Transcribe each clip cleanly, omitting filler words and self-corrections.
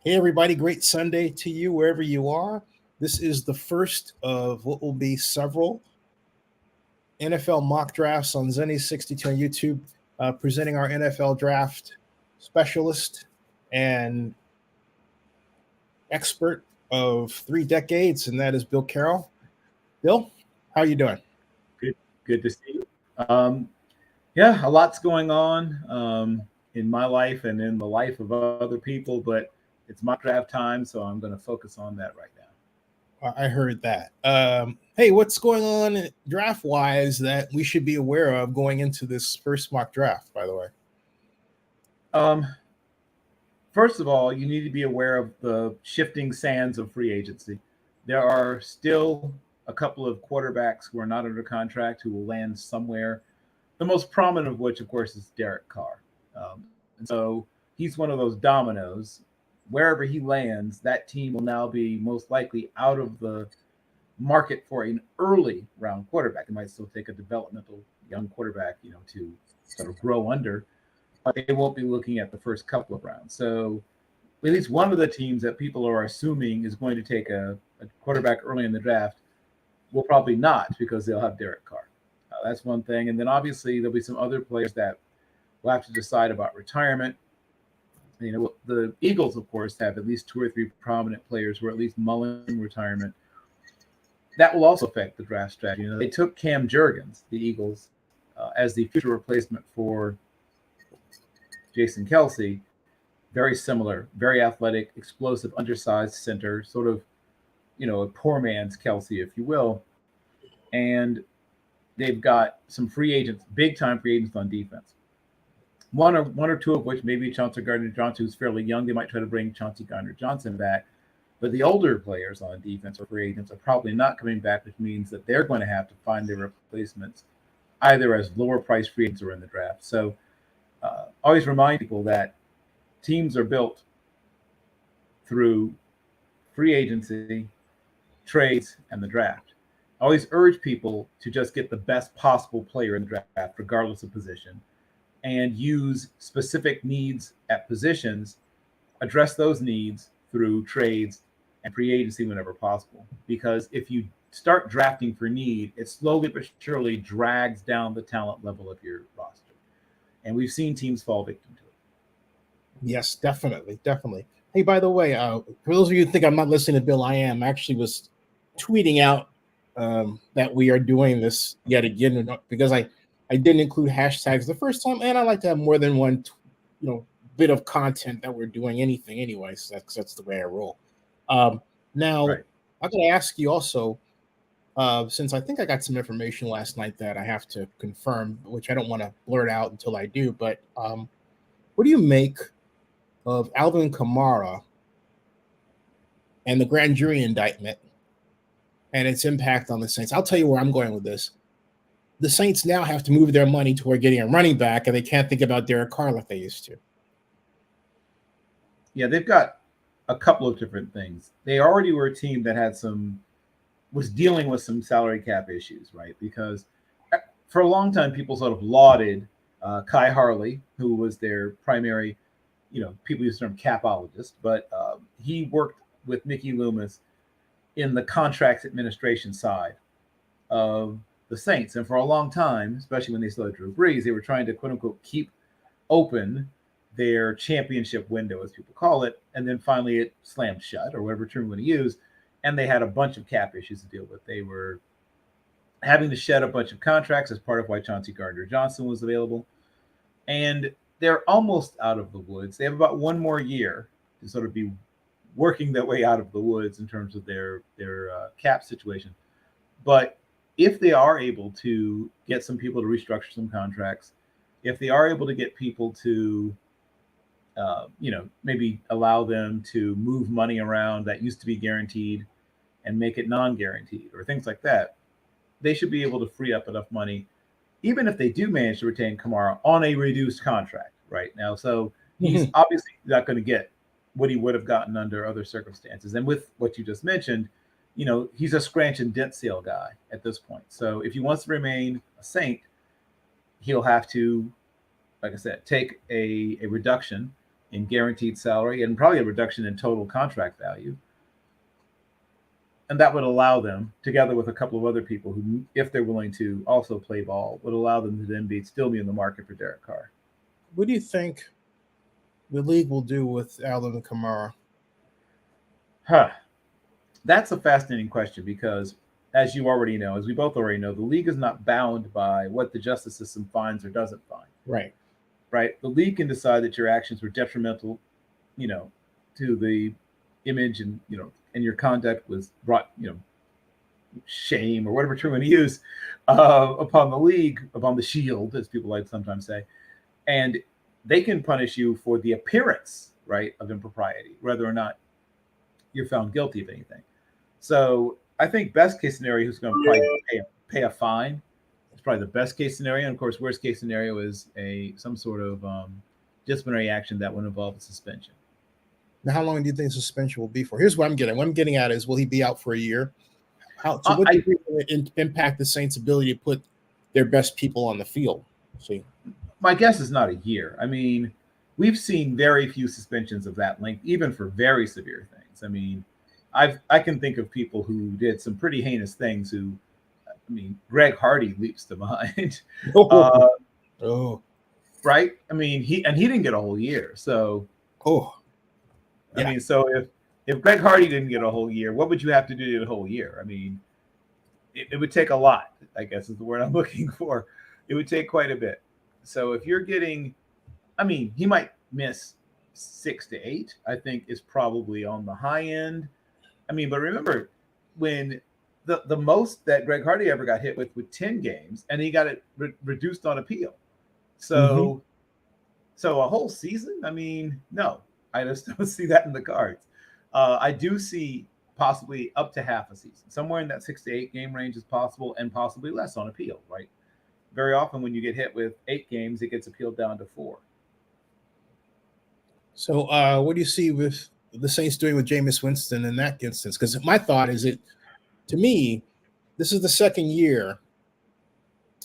Hey, everybody, great Sunday to you wherever you are. This is the first of what will be several NFL mock drafts on Zennie62 on YouTube, presenting our NFL draft specialist and expert of 3 decades, and that is Bill Carroll. Bill, how are you doing? Good to see you. Yeah, a lot's going on in my life and in the life of other people, but it's mock draft time, so I'm going to focus on that right now. I heard that. Hey, what's going on draft wise that we should be aware of going into this first mock draft, by the way? Um, First of all, you need to be aware of the shifting sands of free agency. There are still a couple of quarterbacks who are not under contract who will land somewhere. The most prominent of which, of course, is Derek Carr. And so he's one of those dominoes. Wherever he lands, that team will now be most likely out of the market for an early round quarterback. They might still take a developmental young quarterback, to sort of grow under, but they won't be looking at the first couple of rounds. So at least one of the teams that people are assuming is going to take a quarterback early in the draft will probably not because they'll have Derek Carr. That's one thing. And then obviously there'll be some other players that will have to decide about retirement. The Eagles, of course, have at least two or three prominent players who are at least mulling retirement. That will also affect the draft strategy. They took Cam Jurgens, the Eagles, as the future replacement for Jason Kelsey. Very similar, very athletic, explosive, undersized center, sort of, a poor man's Kelsey, if you will. And they've got some free agents, big time free agents on defense. One or two of which maybe Chauncey Gardner Johnson, who's fairly young. They might try to bring Chauncey Gardner Johnson back. But the older players on defense or free agents are probably not coming back, which means that they're going to have to find their replacements either as lower price free agents or in the draft. So always remind people that teams are built through free agency, trades, and the draft. I always urge people to just get the best possible player in the draft, regardless of position, and use specific needs at positions, address those needs through trades and free agency whenever possible. Because if you start drafting for need, it slowly but surely drags down the talent level of your roster. And we've seen teams fall victim to it. Yes, definitely, definitely. Hey, by the way, for those of you who think I'm not listening to Bill, I am. I actually was tweeting out that we are doing this yet again because I didn't include hashtags the first time, and I like to have more than one, bit of content that we're doing anything anyway. So that's the way I roll. Now, Right. I'm going to ask you also, since I think I got some information last night that I have to confirm, which I don't want to blurt out until I do, but what do you make of Alvin Kamara and the grand jury indictment and its impact on the Saints? I'll tell you where I'm going with this. The Saints now have to move their money toward getting a running back, and they can't think about Derek Carr like they used to. Yeah, they've got a couple of different things. They already were a team that was dealing with some salary cap issues, right? Because for a long time, people sort of lauded Kai Harley, who was their primary, people use the term capologist, but he worked with Mickey Loomis in the contracts administration side of the Saints. And for a long time, especially when they still had Drew Brees, they were trying to quote unquote keep open their championship window, as people call it. And then finally it slammed shut, or whatever term you want to use. And they had a bunch of cap issues to deal with. They were having to shed a bunch of contracts as part of why Chauncey Gardner Johnson was available. And they're almost out of the woods. They have about one more year to sort of be working their way out of the woods in terms of their cap situation. But if they are able to get some people to restructure some contracts, if they are able to get people to, maybe allow them to move money around that used to be guaranteed and make it non-guaranteed or things like that, they should be able to free up enough money, even if they do manage to retain Kamara on a reduced contract right now. So he's obviously not going to get what he would have gotten under other circumstances. And with what you just mentioned, he's a scratch and dent sale guy at this point. So if he wants to remain a Saint, he'll have to, like I said, take a reduction in guaranteed salary and probably a reduction in total contract value. And that would allow them, together with a couple of other people who, if they're willing to also play ball, would allow them to then still be in the market for Derek Carr. What do you think the league will do with Alvin Kamara? That's a fascinating question because, as you already know, as we both already know, the league is not bound by what the justice system finds or doesn't find. Right. The league can decide that your actions were detrimental, to the image and, and your conduct was brought, shame or whatever term you use upon the league, upon the shield, as people like to sometimes say. And they can punish you for the appearance, of impropriety, whether or not you're found guilty of anything. So I think best case scenario is going to probably pay a fine. It's probably the best case scenario. And of course, worst case scenario is some sort of disciplinary action that would involve a suspension. Now, how long do you think suspension will be for? Here's what I'm getting. What I'm getting at is, will he be out for a year? What do you think will impact the Saints' ability to put their best people on the field? See, my guess is not a year. I mean, we've seen very few suspensions of that length, even for very severe things. I mean, I can think of people who did some pretty heinous things. Greg Hardy leaps to mind. Right? I mean, he didn't get a whole year. So, yeah. I mean, so if Greg Hardy didn't get a whole year, what would you have to do the whole year? I mean, it would take a lot, I guess is the word I'm looking for. It would take quite a bit. So if you're getting, he might miss 6 to 8, I think is probably on the high end. But remember, when the most that Greg Hardy ever got hit with 10 games, and he got it reduced on appeal. So, so a whole season? No. I just don't see that in the cards. I do see possibly up to half a season. Somewhere in that 6 to 8 game range is possible, and possibly less on appeal, right? Very often when you get hit with 8 games, it gets appealed down to 4. So what do you see with the Saints doing with Jameis Winston in that instance? Because my thought is to me, this is the second year.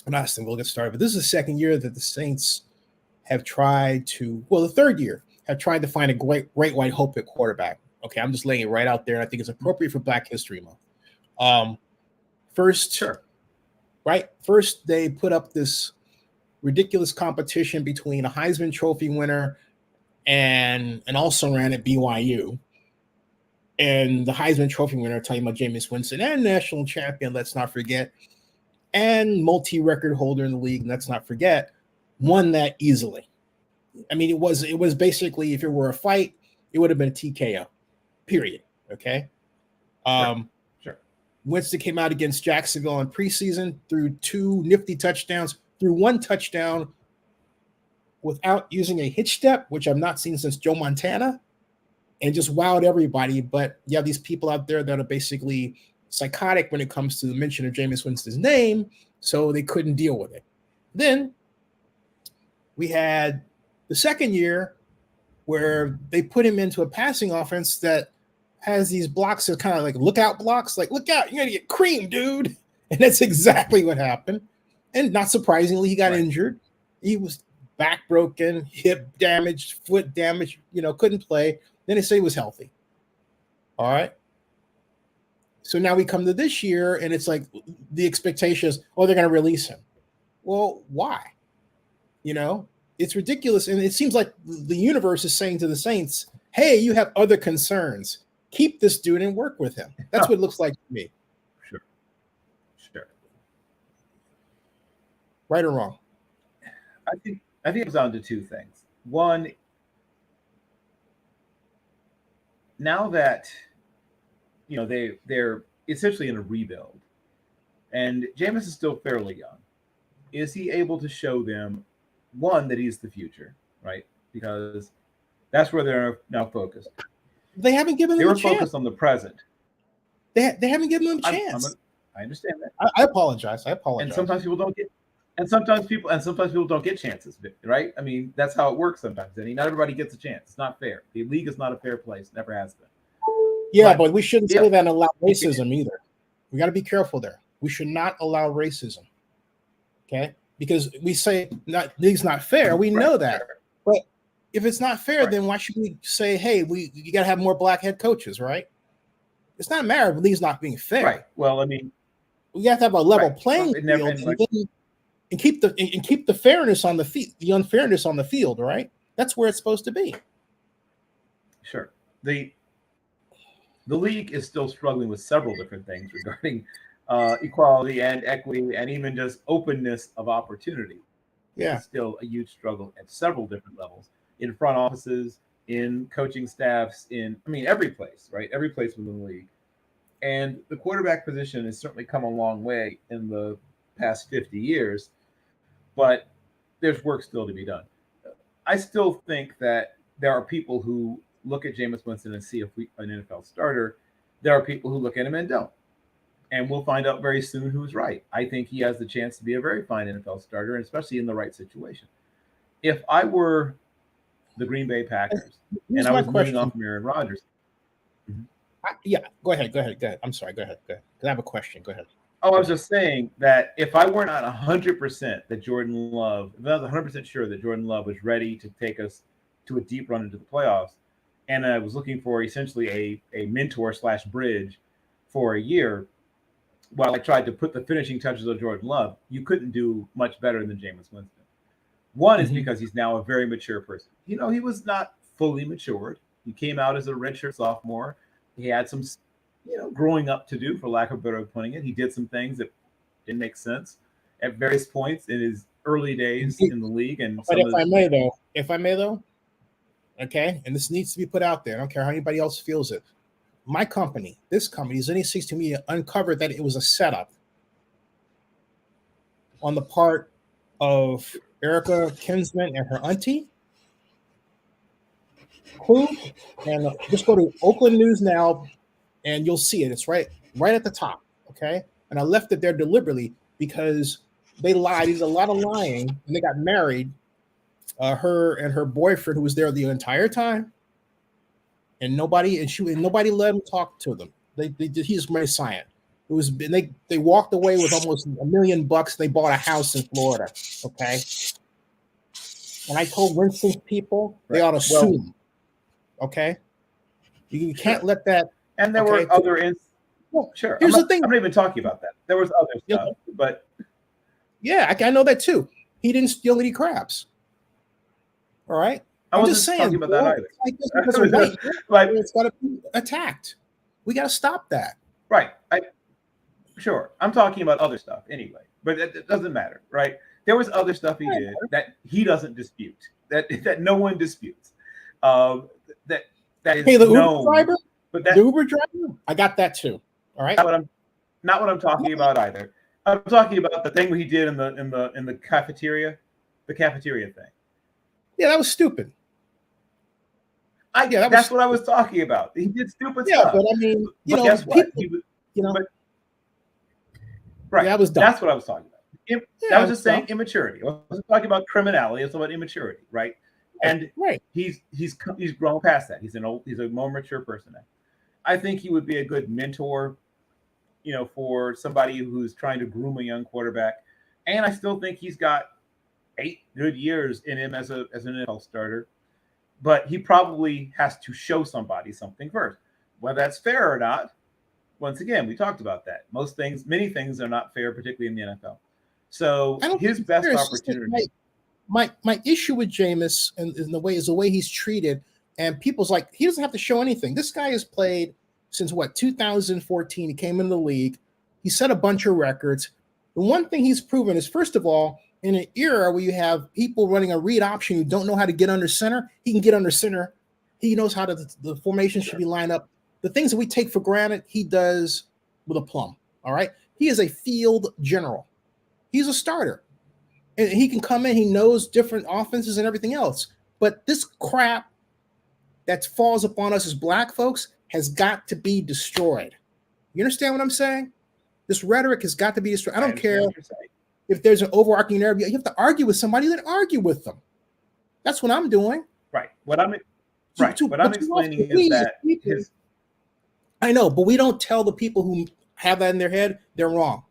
I'm not saying we'll get started, but this is the second year that the Saints have tried to, the third year, have tried to find a great white hope at quarterback. Okay, I'm just laying it right out there, and I think it's appropriate for Black History Month. First, they put up this ridiculous competition between a Heisman Trophy winner and an also-ran at BYU. And the Heisman Trophy winner, talking about Jameis Winston, and national champion, let's not forget, and multi-record holder in the league, let's not forget, won that easily. It was basically, if it were a fight, it would have been a TKO, period. Okay. Sure. Winston came out against Jacksonville in preseason, threw 2 nifty touchdowns, threw 1 touchdown without using a hitch step, which I've not seen since Joe Montana, and just wowed everybody. But you have these people out there that are basically psychotic when it comes to the mention of Jameis Winston's name, so they couldn't deal with it. Then we had the second year where they put him into a passing offense that has these blocks that kind of like lookout blocks, like, look out, you're going to get creamed, dude. And that's exactly what happened. And not surprisingly, he got injured. He was back broken, hip damaged, foot damaged, couldn't play. Then they say he was healthy. All right. So now we come to this year, and it's like the expectation is, they're going to release him. Well, why? It's ridiculous. And it seems like the universe is saying to the Saints, hey, you have other concerns. Keep this dude and work with him. That's what it looks like to me. Sure. Right or wrong? I think it comes down to 2 things. One, now that they're essentially in a rebuild, and Jameis is still fairly young, is he able to show them, one, that he's the future, right? Because that's where they're now focused. They haven't given him a chance. They were focused on the present. They haven't given him a chance. I understand that. I apologize. And sometimes people don't get. And sometimes people don't get chances, right? That's how it works sometimes. Not everybody gets a chance. It's not fair. The league is not a fair place. Never has been. Yeah, but we shouldn't say that and allow racism either. We got to be careful there. We should not allow racism. Okay? Because we say league's not fair. We know that. But If it's not fair, then why should we say, hey, you got to have more black head coaches, right? It's not a matter of these not being fair. Right. Well, I mean, we have to have a level playing field and keep the fairness on the unfairness on the field, right? That's where it's supposed to be. Sure. The league is still struggling with several different things regarding equality and equity and even just openness of opportunity. Yeah. It's still a huge struggle at several different levels, in front offices, in coaching staffs, every place, right? Every place within the league. And the quarterback position has certainly come a long way in the past 50 years, but there's work still to be done. I still think that there are people who look at Jameis Winston and see an NFL starter. There are people who look at him and don't. And we'll find out very soon who's right. I think he has the chance to be a very fine NFL starter, and especially in the right situation. If I were the Green Bay Packers and I was moving off from Aaron Rodgers. Go ahead. I'm sorry. Go ahead. I have a question. Go ahead. Oh, I was just saying that if I were not 100% that Jordan Love, if I was 100% sure that Jordan Love was ready to take us to a deep run into the playoffs, and I was looking for essentially a mentor / bridge for a year, while I tried to put the finishing touches on Jordan Love, you couldn't do much better than Jameis Winston. One is because he's now a very mature person. He was not fully matured. He came out as a redshirt sophomore. He had some, growing up to do, for lack of a better way of putting it. He did some things that didn't make sense at various points in his early days in the league. But if I may though, okay, and this needs to be put out there. I don't care how anybody else feels it. My company, Zennie62 uncovered that it was a setup on the part of Erica Kinsman and her auntie. Who? And just go to Oakland News Now, and you'll see it. It's right at the top. Okay, and I left it there deliberately because they lied. There's a lot of lying, and they got married. Her and her boyfriend, who was there the entire time. And nobody let him talk to them. He's my sign. It was they walked away with almost $1 million. They bought a house in Florida. Okay. And I told Winston's people they ought to sue him. Okay. You can't let that. And there were other sure. Here's the thing. I'm not even talking about that. There was other stuff, but I know that too. He didn't steal any crabs. All right. I wasn't just talking about that either. It's got to be attacked. We got to stop that. Right. Sure. I'm talking about other stuff anyway, but it doesn't matter, right? There was other stuff he did that he doesn't dispute, that no one disputes. That is the Uber driver, the Uber driver. I got that too. All right. Not what I'm talking about either. I'm talking about the thing he did in the cafeteria, the cafeteria thing. Yeah, that was stupid. That's what I was talking about. He did stupid stuff. Yeah, but I mean, guess what? Right. That was dumb. That's what I was talking about. I was just saying immaturity. I wasn't talking about criminality. It's about immaturity, right? And he's grown past that. He's a more mature person now. I think he would be a good mentor, for somebody who's trying to groom a young quarterback. And I still think he's got 8 good years in him as an NFL starter. But he probably has to show somebody something first. Whether that's fair or not, once again, we talked about that. Many things are not fair, particularly in the NFL. So his best opportunity. My issue with Jameis is the way he's treated, and people's like, he doesn't have to show anything. This guy has played since 2014. He came in the league. He set a bunch of records. The one thing he's proven is, first of all, in an era where you have people running a read option who don't know how to get under center, he can get under center. He knows how the formation should be lined up. The things that we take for granted, he does with a plum. All right. He is a field general. He's a starter. And he can come in, he knows different offenses and everything else. But this crap that falls upon us as black folks has got to be destroyed. You understand what I'm saying? This rhetoric has got to be destroyed. I don't care if there's an overarching narrative. You have to argue with somebody, then argue with them. That's what I'm doing. Right. What I'm explaining is that I know, but we don't tell the people who have that in their head they're wrong.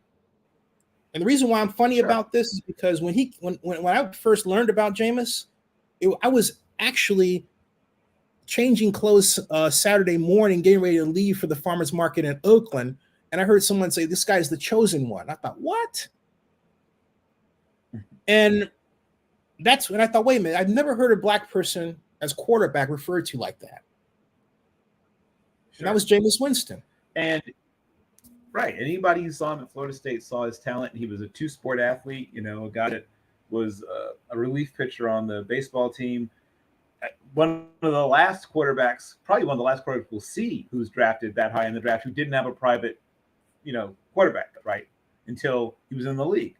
And the reason why I'm funny about this is because when I first learned about Jameis, I was actually changing clothes Saturday morning, getting ready to leave for the farmer's market in Oakland. And I heard someone say, this guy's the chosen one. I thought, what? And that's when I thought, wait a minute, I've never heard a black person as quarterback referred to like that. Sure. And that was Jameis Winston. And right. Anybody who saw him at Florida State saw his talent. He was a two-sport athlete, a guy that was a relief pitcher on the baseball team. One of the last quarterbacks, probably one of the last quarterbacks we'll see who's drafted that high in the draft, who didn't have a private, quarterback, right, until he was in the league.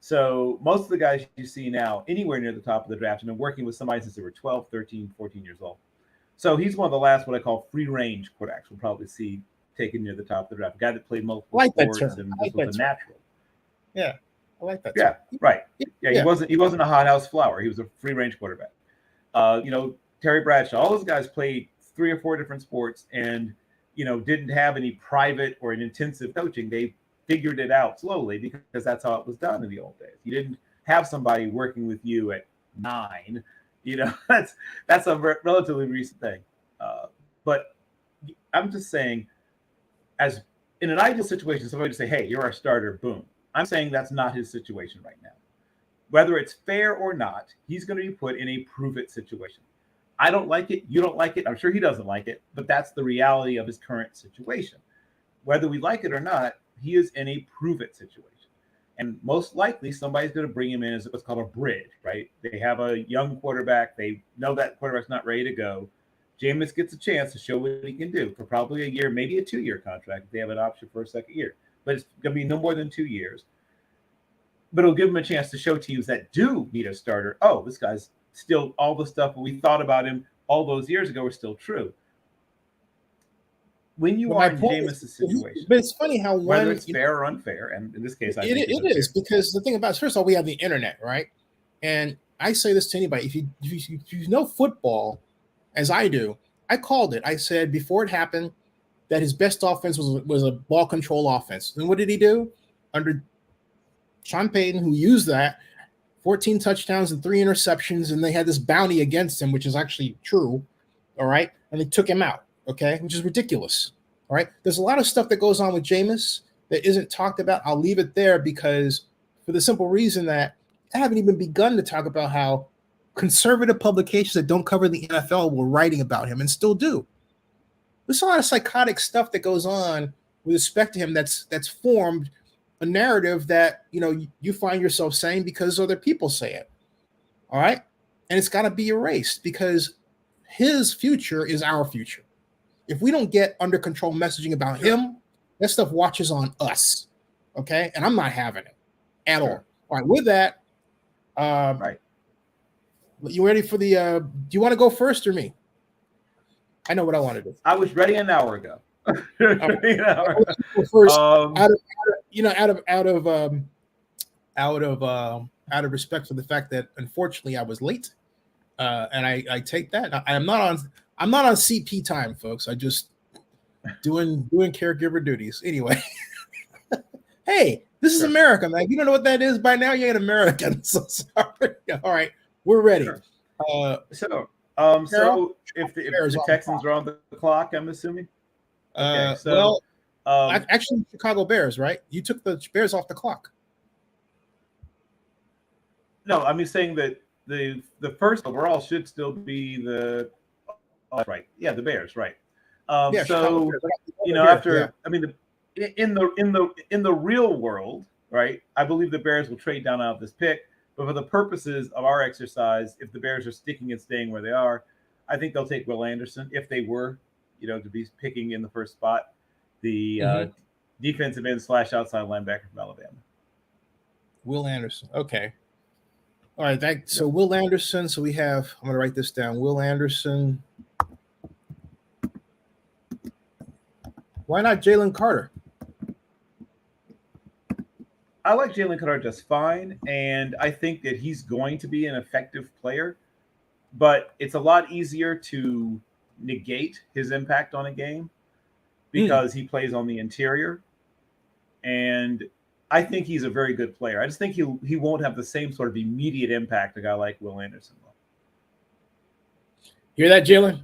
So most of the guys you see now anywhere near the top of the draft have been working with somebody since they were 12, 13, 14 years old. So he's one of the last, what I call free-range quarterbacks we'll probably see taken near the top of the draft. A guy that played multiple sports and just was a natural. Yeah, I like that. Yeah, right. Yeah, he wasn't a hothouse flower. He was a free-range quarterback. Terry Bradshaw, all those guys played 3 or 4 different sports and, didn't have any private or an intensive coaching. They figured it out slowly because that's how it was done in the old days. You didn't have somebody working with you at 9. That's a relatively recent thing. But I'm just saying, as in an ideal situation, somebody would say, hey, you're our starter, boom. I'm saying that's not his situation right now. Whether it's fair or not, he's going to be put in a prove-it situation. I don't like it. You don't like it. I'm sure he doesn't like it, but that's the reality of his current situation. Whether we like it or not, he is in a prove-it situation. And most likely, somebody's going to bring him in as what's called a bridge, right? They have a young quarterback. They know that quarterback's not ready to go. Jameis gets a chance to show what he can do for probably a year, maybe a 2-year contract if they have an option for a second year. But it's going to be no more than 2 years. But it'll give him a chance to show teams that do need a starter, oh, this guy's still, all the stuff we thought about him all those years ago is still true. When you are in Jameis' situation, but it's funny how whether it's fair or unfair, and in this case, I think it is because the thing about it, first of all, we have the internet, right? And I say this to anybody: if you know football, as I do, I called it. I said before it happened that his best offense was a ball control offense. And what did he do under Sean Payton, who used that? 14 touchdowns and 3 interceptions, and they had this bounty against him, which is actually true. All right. And they took him out. Okay. Which is ridiculous. All right. There's a lot of stuff that goes on with Jameis that isn't talked about. I'll leave it there because for the simple reason that I haven't even begun to talk about how conservative publications that don't cover the NFL were writing about him and still do. There's a lot of psychotic stuff that goes on with respect to him that's formed a narrative that you find yourself saying because other people say it. All right. And it's got to be erased because his future is our future. If we don't get under control messaging about him, that stuff watches on us. Okay. And I'm not having it at all. All right. With that, right. You ready for the do you want to go first or me? I know what I want to do. I was ready an hour ago. First, out of respect for the fact that unfortunately I was late, and I take that. I'm not on CP time, folks. I just doing caregiver duties. Anyway, hey, this is America, man. You don't know what that is by now. You ain't American. So sorry. All right, we're ready. Sure. So if the Texans are on the clock, I'm assuming. Okay, actually, Chicago Bears, right? You took the Bears off the clock. No, I mean saying that the first overall should still be the right. Yeah, the Bears, right? So after I mean, in the real world, right? I believe the Bears will trade down out of this pick, but for the purposes of our exercise, if the Bears are sticking and staying where they are, I think they'll take Will Anderson if they were. To be picking in the first spot, the defensive end / outside linebacker from Alabama. Will Anderson. Okay. All right. So Will Anderson. So we have, I'm going to write this down. Will Anderson. Why not Jalen Carter? I like Jalen Carter just fine. And I think that he's going to be an effective player, but it's a lot easier to negate his impact on a game because he plays on the interior, and I think he's a very good player. I just think he won't have the same sort of immediate impact a guy like Will Anderson will. Hear that, Jalen?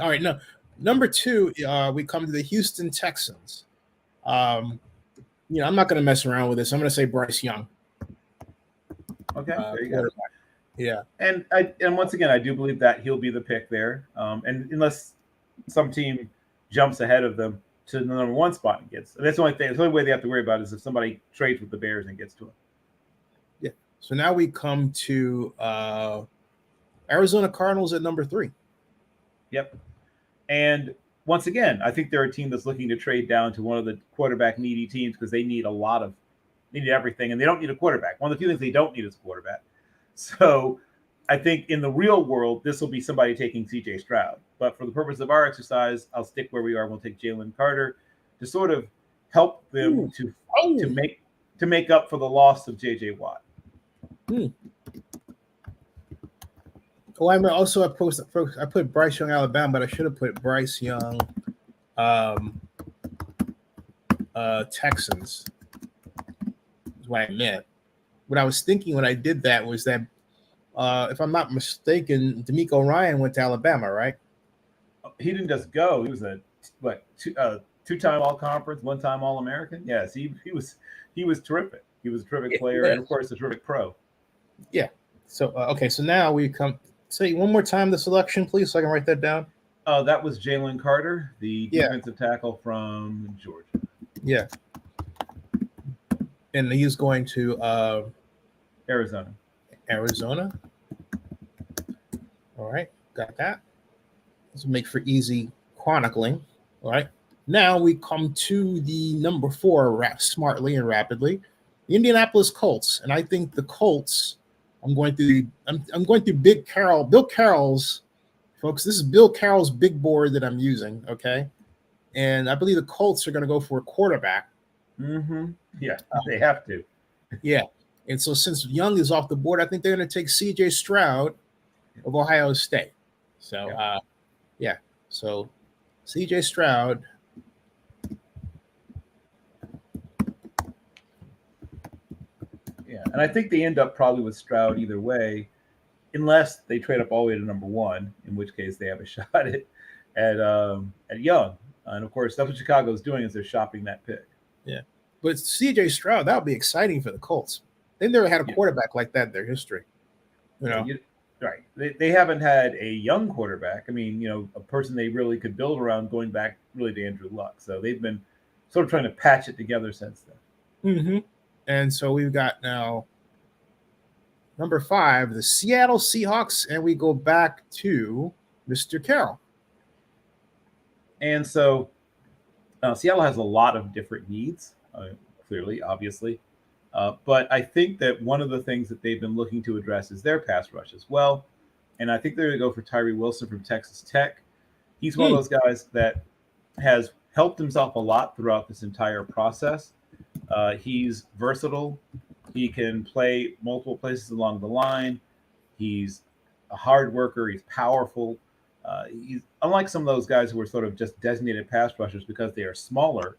All right, no. Number two, we come to the Houston Texans. Um, I'm not going to mess around with this. I'm going to say Bryce Young, Okay, there you go. quarterback. Yeah. And once again, I do believe that he'll be the pick there. And unless some team jumps ahead of them to the number one spot and gets, that's the only thing. The only way they have to worry about is if somebody trades with the Bears and gets to him. Yeah. So now we come to Arizona Cardinals at number 3. Yep. And once again, I think they're a team that's looking to trade down to one of the quarterback needy teams because they need everything, and they don't need a quarterback. One of the few things they don't need is a quarterback. So I think in the real world, this will be somebody taking CJ Stroud. But for the purpose of our exercise, I'll stick where we are. We'll take Jalen Carter to sort of help them to make up for the loss of JJ Watt. Oh, I mean, also I put Bryce Young, Alabama, but I should have put Bryce Young, Texans. Is what I meant. What I was thinking when I did that was that, if I'm not mistaken, DeMeco Ryan went to Alabama, right? He didn't just go. He was two-time All-Conference, one-time All-American. Yes, he was terrific. He was a terrific player, and of course, a terrific pro. Yeah. So okay. So now we come. Say one more time the selection, please, so I can write that down. That was Jalen Carter, the defensive tackle from Georgia. Yeah. And he's going to Arizona. All right, got that. This will make for easy chronicling. All right. Now we come to the number 4, smartly and rapidly, the Indianapolis Colts, and I think the Colts. I'm going through Bill Carroll's, folks. This is Bill Carroll's big board that I'm using. Okay, and I believe the Colts are going to go for a quarterback. Mm-hmm. Yeah, they have to. Yeah. And so since Young is off the board, I think they're going to take CJ Stroud of Ohio State. So, yeah. So CJ Stroud. Yeah. And I think they end up probably with Stroud either way, unless they trade up all the way to number 1, in which case they have a shot at Young. And of course, that's what Chicago is doing, is they're shopping that pick. Yeah. But CJ Stroud, that would be exciting for the Colts. They've never had a quarterback like that in their history. Right. They haven't had a young quarterback. I mean, a person they really could build around going back really to Andrew Luck. So they've been sort of trying to patch it together since then. Mm-hmm. And so we've got now number 5, the Seattle Seahawks, and we go back to Mr. Carroll. And so Seattle has a lot of different needs, clearly, obviously. But I think that one of the things that they've been looking to address is their pass rush as well. And I think they're going to go for Tyree Wilson from Texas Tech. He's one of those guys that has helped himself a lot throughout this entire process. He's versatile. He can play multiple places along the line. He's a hard worker. He's powerful. He's unlike some of those guys who are sort of just designated pass rushers because they are smaller.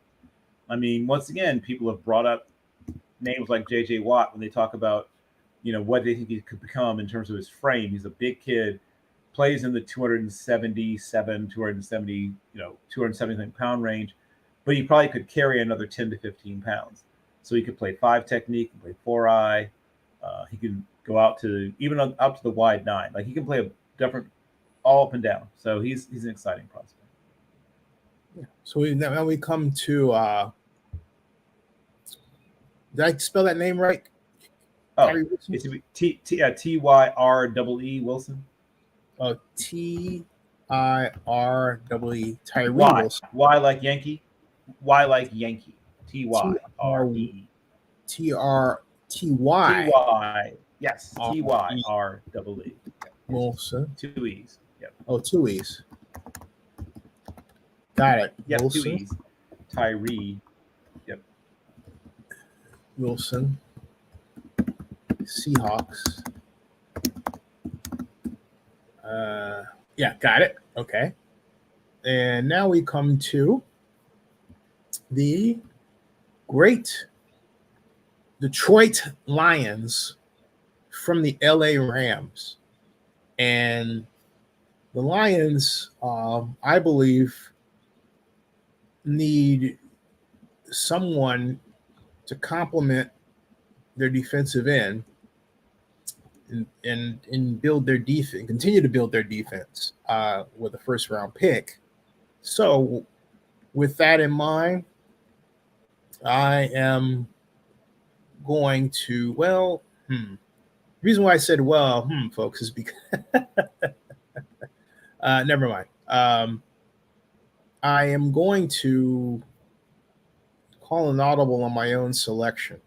I mean, once again, people have brought up names like J.J. Watt when they talk about, what they think he could become in terms of his frame. He's a big kid, plays in the 270 pound range, but he probably could carry another 10 to 15 pounds. So he could play 5 technique, he can play 4-eye. He can go out to the wide 9. Like, he can play a different all up and down. So he's an exciting prospect. Yeah. So now we come to did I spell that name right? Oh, it's T-Y-R-E-E Wilson. Oh, T-I-R-E-E Tyree Wilson. Y like Yankee. Y like Yankee. T-Y-R-E-E. T-R-T-Y. T-Y. Yes. T-Y-R-E-E. Wilson. 2 E's. Yep. Oh, 2 E's. Got it. Yep, Wilson. 2 E's. Tyree. Yep. Wilson. Seahawks. Yeah, got it. Okay. And now we come to the great Detroit Lions from the LA Rams. And The Lions, I believe, need someone to complement their defensive end and build their defense, continue to build their defense with a first round pick. So, with that in mind, I am going to, the reason why I said, folks, is because, never mind. I am going to call an audible on my own selection.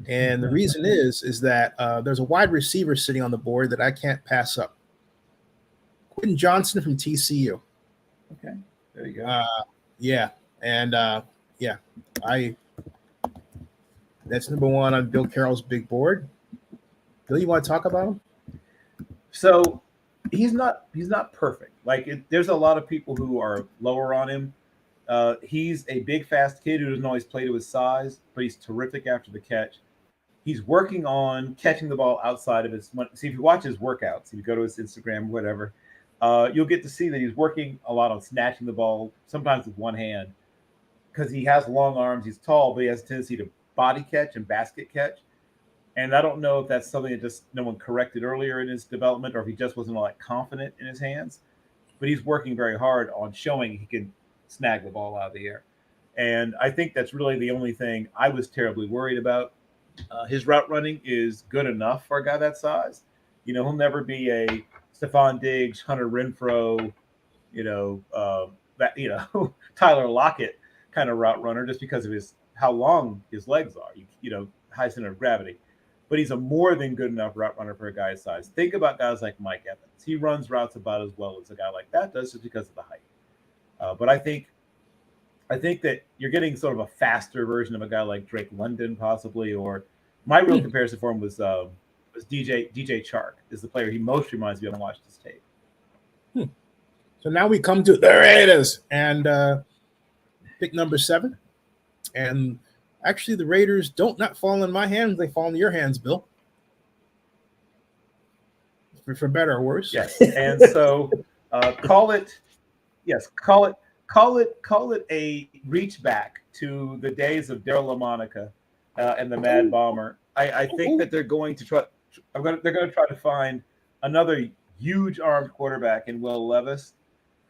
And the reason is that there's a wide receiver sitting on the board that I can't pass up. Quentin Johnson from TCU. Okay, there you go. Yeah, and that's number one on Bill Carroll's big board. Bill, you want to talk about him? So he's not perfect. There's a lot of people who are lower on him. He's a big, fast kid who doesn't always play to his size, but he's terrific after the catch. He's working on catching the ball outside of his. See, if you watch his workouts, if you go to his Instagram, whatever, you'll get to see that he's working a lot on snatching the ball, sometimes with one hand, because he has long arms. He's tall, but he has a tendency to body catch and basket catch. And I don't know if that's something that just no one corrected earlier in his development, or if he just wasn't all that confident in his hands. But he's working very hard on showing he can snag the ball out of the air. And I think that's really the only thing I was terribly worried about. His route running is good enough for a guy that size. He'll never be a Stephon Diggs, Hunter Renfrow, Tyler Lockett kind of route runner, just because of how long his legs are. High center of gravity. But he's a more than good enough route runner for a guy's size. Think about guys like Mike Evans. He runs routes about as well as a guy like that does, just because of the height. But I think that you're getting sort of a faster version of a guy like Drake London, possibly. Or my real comparison for him was DJ Chark is the player he most reminds me of when I watched this tape. So now we come to the Raiders and pick number 7. And actually, the Raiders don't not fall in my hands; they fall in your hands, Bill. For better or worse. Yes, and so call it a reach back to the days of Daryl LaMonica and the Mad Bomber. I think that they're going to try. They're going to try to find another huge armed quarterback in Will Levis,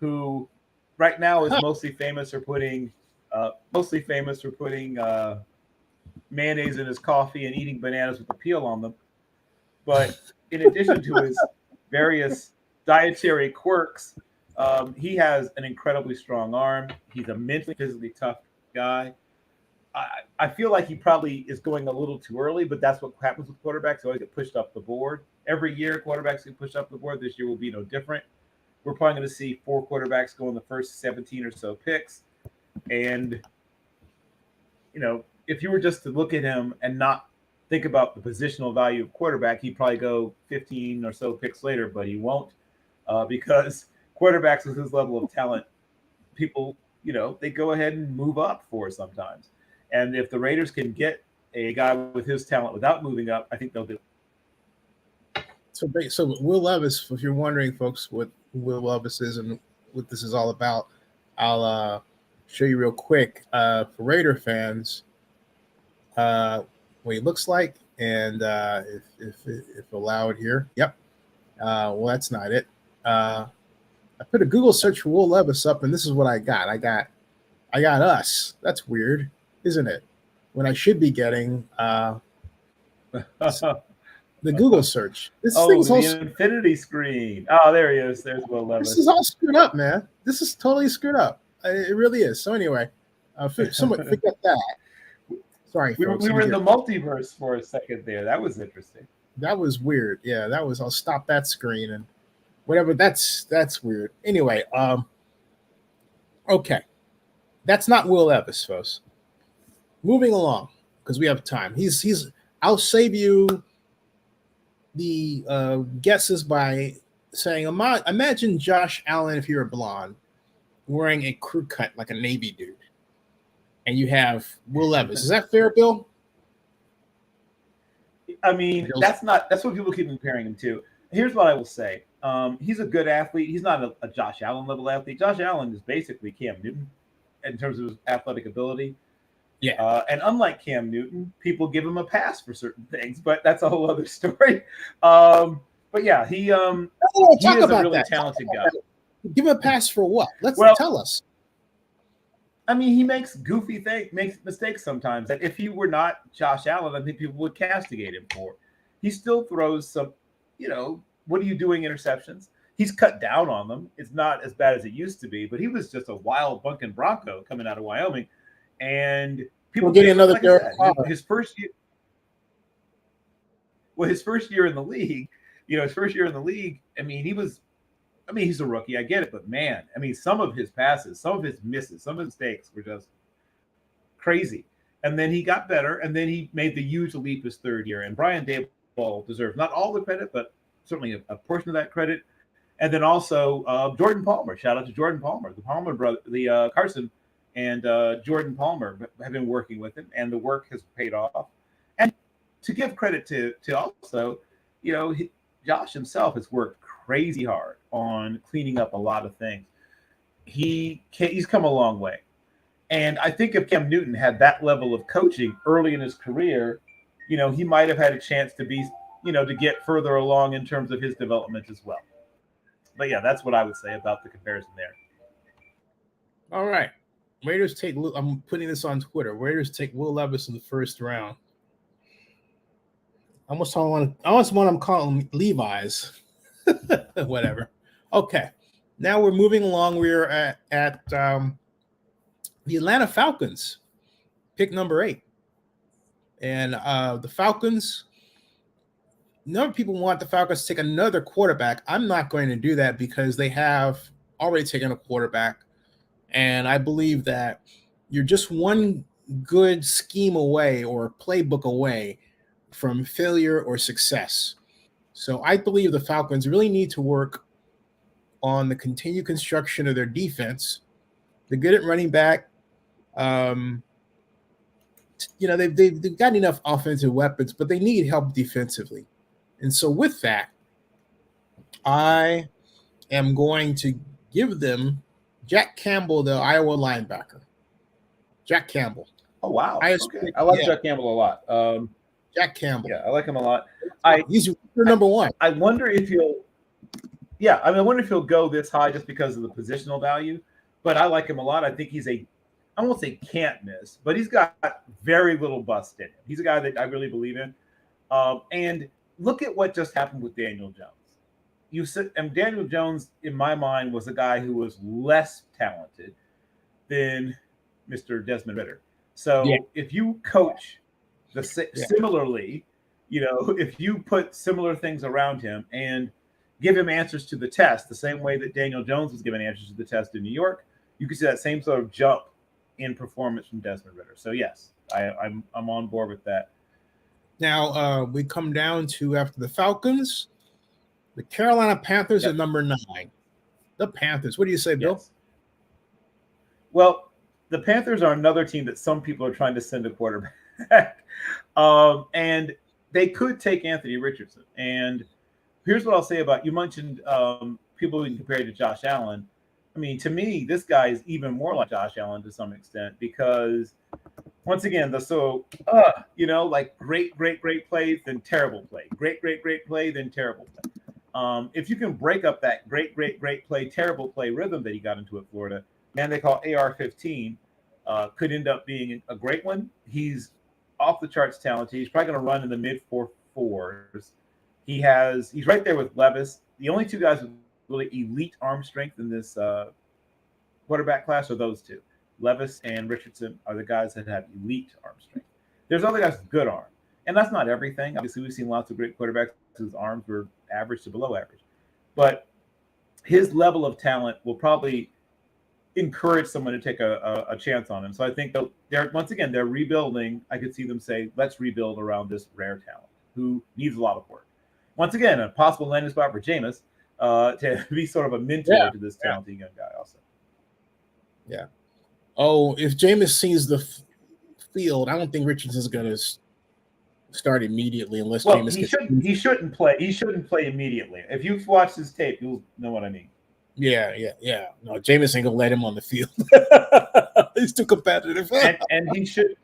who right now is mostly famous for putting mayonnaise in his coffee and eating bananas with the peel on them. But in addition to his various dietary quirks, he has an incredibly strong arm. He's a mentally, physically tough guy. I feel like he probably is going a little too early, but that's what happens with quarterbacks. They always get pushed up the board. Every year, quarterbacks get pushed up the board. This year will be no different. We're probably going to see 4 quarterbacks go in the first 17 or so picks. And, if you were just to look at him and not think about the positional value of quarterback, he'd probably go 15 or so picks later, but he won't because quarterbacks with his level of talent, people, they go ahead and move up for sometimes. And if the Raiders can get a guy with his talent without moving up, I think they'll do it. So Will Levis, if you're wondering, folks, what Will Levis is and what this is all about, I'll show you real quick for Raider fans what he looks like, and if allowed here. Yep. Well, that's not it. I put a Google search for Will Levis up, and this is what I got. I got us. That's weird, isn't it? When I should be getting the Google search. This thing's all infinity screen. Oh, there he is. There's Will Levis. This is all screwed up, man. This is totally screwed up. It really is. So anyway, somewhat forget that. Sorry, folks. We were in the multiverse for a second there. That was interesting. That was weird. Yeah, that was. I'll stop that screen and whatever. That's weird. Anyway, okay, that's not Will Levis, folks. Moving along because we have time. He's. I'll save you the guesses by saying, imagine Josh Allen if you're a blonde, wearing a crew cut like a Navy dude. And you have Will Levis. Is that fair, Bill? I mean, that's what people keep comparing him to. Here's what I will say. He's a good athlete. He's not a Josh Allen level athlete. Josh Allen is basically Cam Newton in terms of his athletic ability. Yeah. And unlike Cam Newton, people give him a pass for certain things, but that's a whole other story. But yeah, he is a really talented guy. Give him a pass for what? Tell us. I mean, he makes goofy things, makes mistakes sometimes that if he were not Josh Allen, I think people would castigate him for. He still throws some, what are you doing interceptions? He's cut down on them. It's not as bad as it used to be, but he was just a wild bunking Bronco coming out of Wyoming. And people getting another his first year. Well, his first year in the league, I mean, he's a rookie. I get it, but man, I mean, some of his passes, some of his misses, some of his mistakes were just crazy. And then he got better, and then he made the huge leap his third year. And Brian Daboll deserves not all the credit, but certainly a portion of that credit. And then also Jordan Palmer. Shout out to Jordan Palmer, the Palmer brother, the Carson and Jordan Palmer have been working with him, and the work has paid off. And to give credit to also, Josh himself has worked crazy hard on cleaning up a lot of things. He's come a long way. And I think if Cam Newton had that level of coaching early in his career, he might have had a chance to be, to get further along in terms of his development as well. But yeah, that's what I would say about the comparison there. All right. Raiders take, I'm putting this on Twitter. Raiders take Will Levis in the first round. I almost want I'm calling Levi's. Whatever. Okay. Now we're moving along. We're at the Atlanta Falcons, pick number 8. And the Falcons, number of people want the Falcons to take another quarterback. I'm not going to do that because they have already taken a quarterback. And I believe that you're just one good scheme away or playbook away from failure or success. So I believe the Falcons really need to work on the continued construction of their defense. They're good at running back. They've got enough offensive weapons, but they need help defensively. And so with that, I am going to give them Jack Campbell, the Iowa linebacker. Jack Campbell. Oh, wow. I like Jack Campbell a lot. Jack Campbell. Yeah, I like him a lot. He's number 1. I wonder if I wonder if he'll go this high just because of the positional value. But I like him a lot. I think I won't say can't miss, but he's got very little bust in him. He's a guy that I really believe in. And look at what just happened with Daniel Jones. And Daniel Jones, in my mind, was a guy who was less talented than Mr. Desmond Ridder. So if you coach similarly, if you put similar things around him and give him answers to the test, the same way that Daniel Jones was given answers to the test in New York, you can see that same sort of jump in performance from Desmond Ridder. So yes, I'm on board with that. Now we come down to, after the Falcons, the Carolina Panthers at number 9. The Panthers. What do you say, Bill? Yes. Well, the Panthers are another team that some people are trying to send a quarterback. And they could take Anthony Richardson. And here's what I'll say about, you mentioned people who compare to Josh Allen. I mean, to me, this guy is even more like Josh Allen to some extent because, once again, like great play, then terrible play. Great play, then terrible play. If you can break up that great play, terrible play rhythm that he got into at Florida, man, they call AR-15, could end up being a great one. He's off the charts talented. He's probably going to run in the mid 4.4s. He's right there with Levis. The only two guys with really elite arm strength in this quarterback class are those two. Levis and Richardson are the guys that have elite arm strength. There's other guys with good arm. And that's not everything. Obviously, we've seen lots of great quarterbacks whose arms were average to below average. But his level of talent will probably encourage someone to take a chance on him. So I think they're rebuilding. I could see them say, let's rebuild around this rare talent who needs a lot of work. Once again, a possible landing spot for Jameis to be sort of a mentor to this talented young guy also. Yeah. Oh, if Jameis sees the field, I don't think Richardson's going to start immediately unless Well, Jameis gets. he shouldn't play. He shouldn't play immediately. If you've watched his tape, you'll know what I mean. Yeah. No, Jameis ain't gonna let him on the field. He's too competitive. and he should.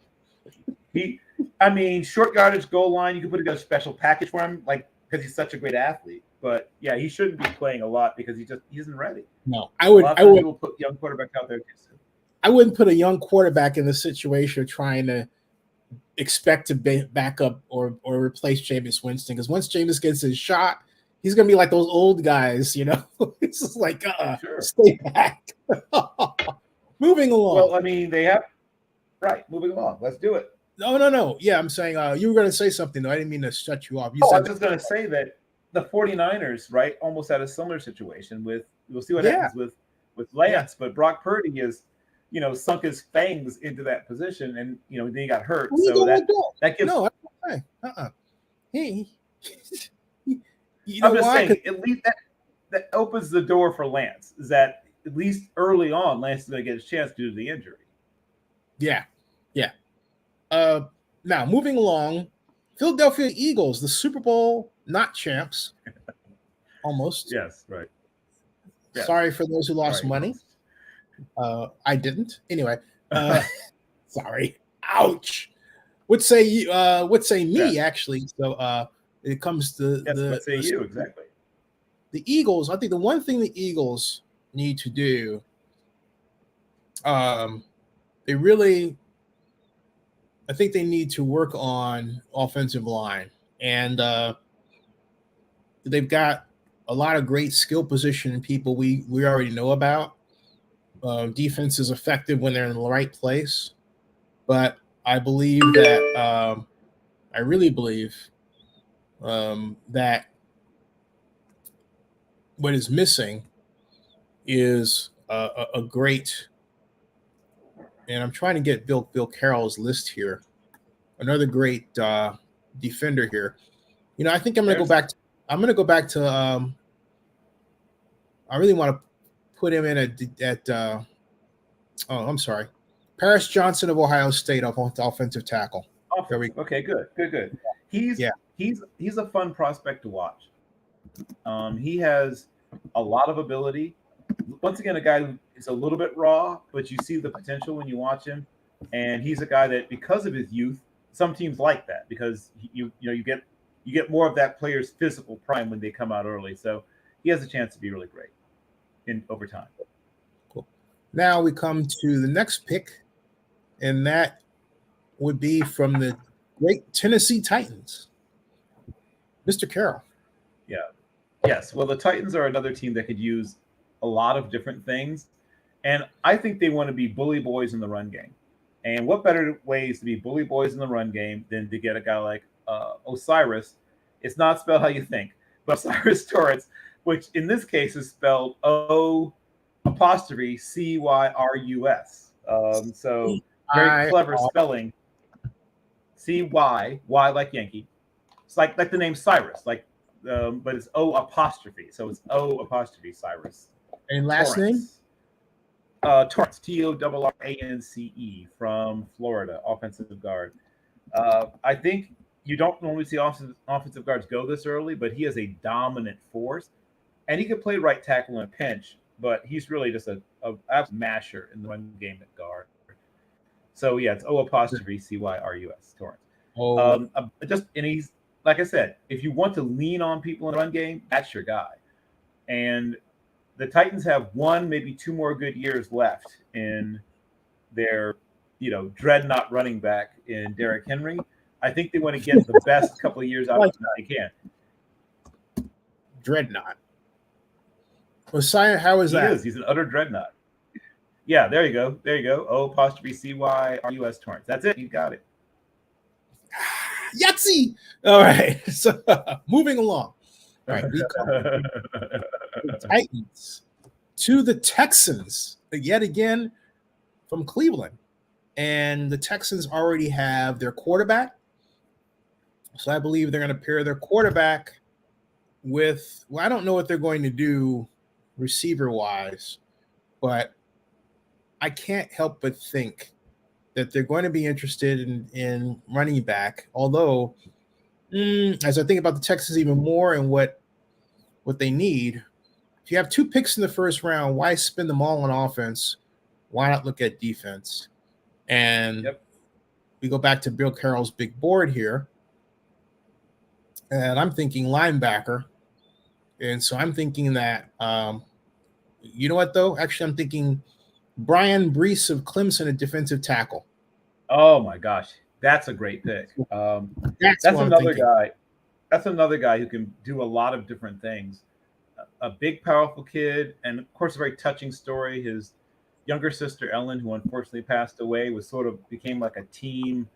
I mean, short yardage, goal line. You can put together a special package for him, like because he's such a great athlete. But yeah, he shouldn't be playing a lot because he isn't ready. No, I would put young quarterbacks out there. I wouldn't put a young quarterback in the situation of trying to expect to back up or replace Jameis Winston, because once Jameis gets his shot, he's gonna be like those old guys, you know. It's just like sure. Stay back. Moving along. Well, I mean, they have moving along. Let's do it. No. Yeah, I'm saying you were going to say something, though. I didn't mean to shut you off. I was just going to say that the 49ers, right, almost had a similar situation with, we'll see what happens with Lance, but Brock Purdy is, sunk his fangs into that position, and, then he got hurt. So that gives... No, I'm just saying, at least that opens the door for Lance, is that at least early on, Lance is going to get his chance due to the injury. Yeah. Now, moving along, Philadelphia Eagles, the Super Bowl not champs, almost. Yes, right. Yes. Sorry for those who lost money. I didn't. Anyway, sorry. Ouch. Would say me, actually. So it comes to exactly. The Eagles. I think the one thing the Eagles need to do, I think they need to work on offensive line, and they've got a lot of great skill position people we already know about. Defense is effective when they're in the right place, but I believe that I really believe that what is missing is a great. And I'm trying to get Bill Carroll's list here. Another great defender here. I think I'm going to go back. I'm going to go back to. I really want to put him in at. I'm sorry, Paris Johnson of Ohio State, offensive tackle. Okay, good. He's a fun prospect to watch. He has a lot of ability. Once again, a guy who is a little bit raw, but you see the potential when you watch him. And he's a guy that, because of his youth, some teams like that because you get more of that player's physical prime when they come out early. So he has a chance to be really great over time. Cool. Now we come to the next pick, and that would be from the great Tennessee Titans, Mr. Carroll. Yeah. Yes. Well, the Titans are another team that could use a lot of different things. And I think they want to be bully boys in the run game. And what better ways to be bully boys in the run game than to get a guy like Osiris? It's not spelled how you think, but Osiris Torrance, which in this case is spelled O''Cyrus. So very clever spelling. C-Y, Y like Yankee. It's like the name Cyrus, but it's O''. So it's O''Cyrus. And last name? Torrance, Torrance, from Florida, offensive guard. I think you don't normally see offensive guards go this early, but he is a dominant force. And he can play right tackle in a pinch, but he's really just a masher in the run game at guard. So, yeah, it's O''Cyrus, Torrance. And he's, like I said, if you want to lean on people in the run game, that's your guy. And the Titans have one, maybe two more good years left in their, dreadnought running back in Derrick Henry. I think they want to get the best couple of years out of them they can. Dreadnought. Messiah, how is that? He's an utter dreadnought. Yeah, there you go. O''Cyrus, Torrance. That's it. You got it. Yahtzee! All right. So moving along. All right, we come the Titans to the Texans yet again from Cleveland, and the Texans already have their quarterback, so I believe they're going to pair their quarterback with. Well, I don't know what they're going to do receiver wise, but I can't help but think that they're going to be interested in running back, although As I think about the Texans even more and what they need, if you have 2 picks in the first round, why spend them all on offense? Why not look at defense? And we go back to Bill Carroll's big board here, and I'm thinking linebacker. And so I'm thinking that, you know what, though? Actually, I'm thinking Brian Brees of Clemson, a defensive tackle. Oh, my gosh. That's a great pick. That's another guy. That's another guy who can do a lot of different things. A big, powerful kid, and, of course, a very touching story. His younger sister, Ellen, who unfortunately passed away, became like a team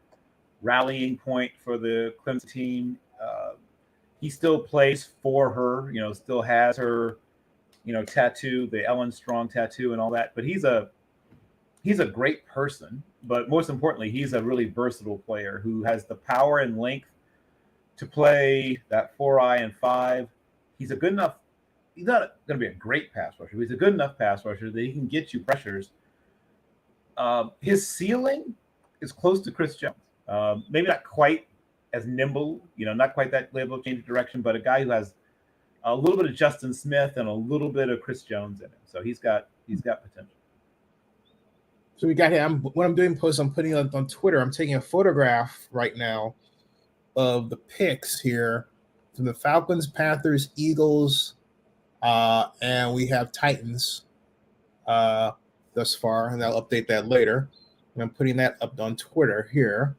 rallying point for the Clemson team. He still plays for her, still has her, tattoo, the Ellen Strong tattoo and all that. But he's a great person. But most importantly, he's a really versatile player who has the power and length to play that 4-eye and 5. He's a good enough. He's not going to be a great pass rusher. But he's a good enough pass rusher that he can get you pressures. His ceiling is close to Chris Jones. Maybe not quite as nimble, not quite that level of change of direction, but a guy who has a little bit of Justin Smith and a little bit of Chris Jones in him. So he's got potential. So we got him. What I'm doing posts, I'm putting on Twitter. I'm taking a photograph right now of the picks here from the Falcons, Panthers, Eagles, and we have Titans thus far, and I'll update that later. And I'm putting that up on Twitter here.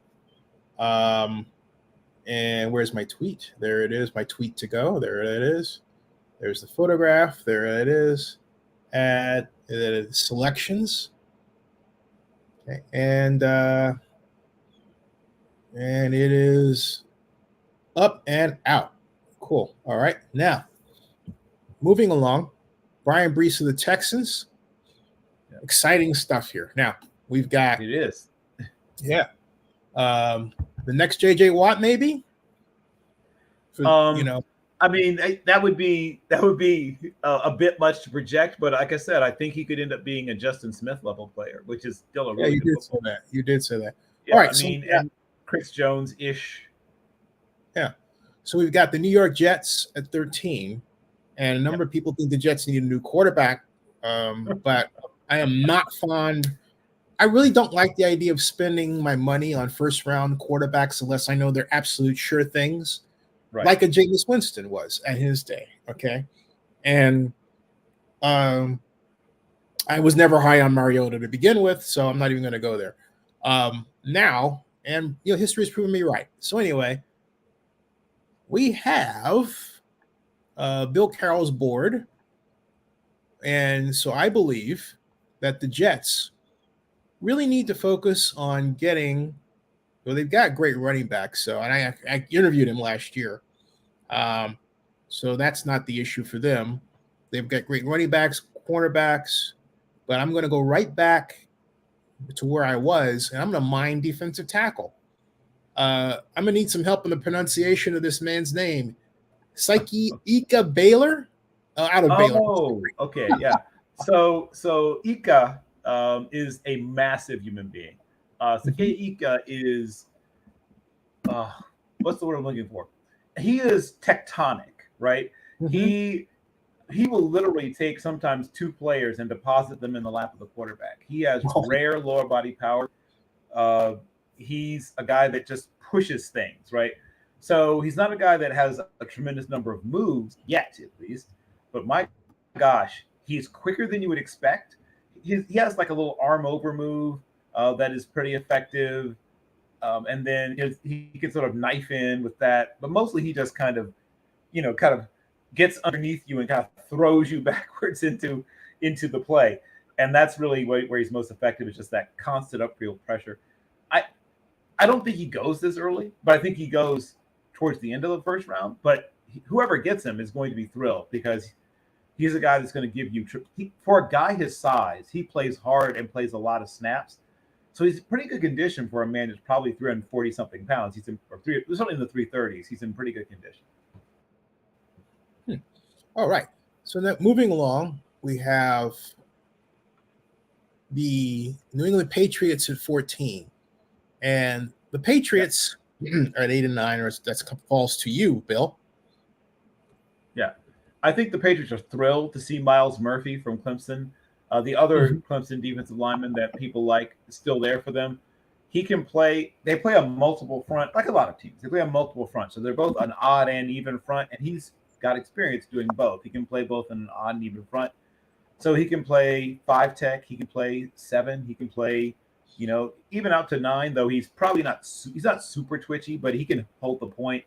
And where's my tweet? There it is, my tweet to go. There it is. There's the photograph. There it is. At selections. Okay. And it is up and out. Cool. All right. Now, moving along, Brian Brees of the Texans. Exciting stuff here. Now, we've got it is. Yeah. The next JJ Watt, maybe. I mean, that would be a bit much to project, but like I said, I think he could end up being a Justin Smith level player, which is still a really you did say that. You did say that. Yeah, all right. And Chris Jones ish. Yeah. So we've got the New York Jets at 13, and a number of people think the Jets need a new quarterback, but I am not fond. I really don't like the idea of spending my money on first-round quarterbacks unless I know they're absolute sure things, like a Jameis Winston was at his day, okay? And I was never high on Mariota to begin with, so I'm not even going to go there. Now, and history has proven me right. So anyway, we have Bill Carroll's board, and so I believe that the Jets really need to focus on getting. Well, they've got great running backs. So, and I interviewed him last year. So that's not the issue for them. They've got great running backs, cornerbacks, but I'm going to go right back to where I was, and I'm going to mine defensive tackle. I'm going to need some help in the pronunciation of this man's name. Psyche Ika Baylor? Out of Baylor. Oh, okay, yeah. So Ika is a massive human being. Sakei Ika is, what's the word I'm looking for? He is tectonic, right? Mm-hmm. He will literally take sometimes 2 players and deposit them in the lap of the quarterback. He has rare lower body power. He's a guy that just pushes things, right? So he's not a guy that has a tremendous number of moves yet, at least. But my gosh, he's quicker than you would expect. He has like a little arm over move that is pretty effective. And then he can sort of knife in with that. But mostly he just kind of gets underneath you and kind of throws you backwards into the play. And that's really where he's most effective, is just that constant upfield pressure. I don't think he goes this early, but I think he goes towards the end of the first round. But whoever gets him is going to be thrilled, because he's a guy that's going to give you for a guy his size, he plays hard and plays a lot of snaps. So he's in pretty good condition for a man who's probably 340-something pounds. He's something in the 330s. He's in pretty good condition. All right. So now moving along, we have the New England Patriots at 14. And the Patriots at 8-9, or that falls to you, Bill. Yeah. I think the Patriots are thrilled to see Miles Murphy from Clemson. The other Clemson defensive lineman that people like is still there for them. He can play. They play a multiple front, like a lot of teams. They play a multiple front, so they're both an odd and even front, and he's got experience doing both. He can play both in an odd and even front. So he can play 5 tech. He can play 7. He can play, even out to 9. Though he's probably not. He's not super twitchy, but he can hold the point,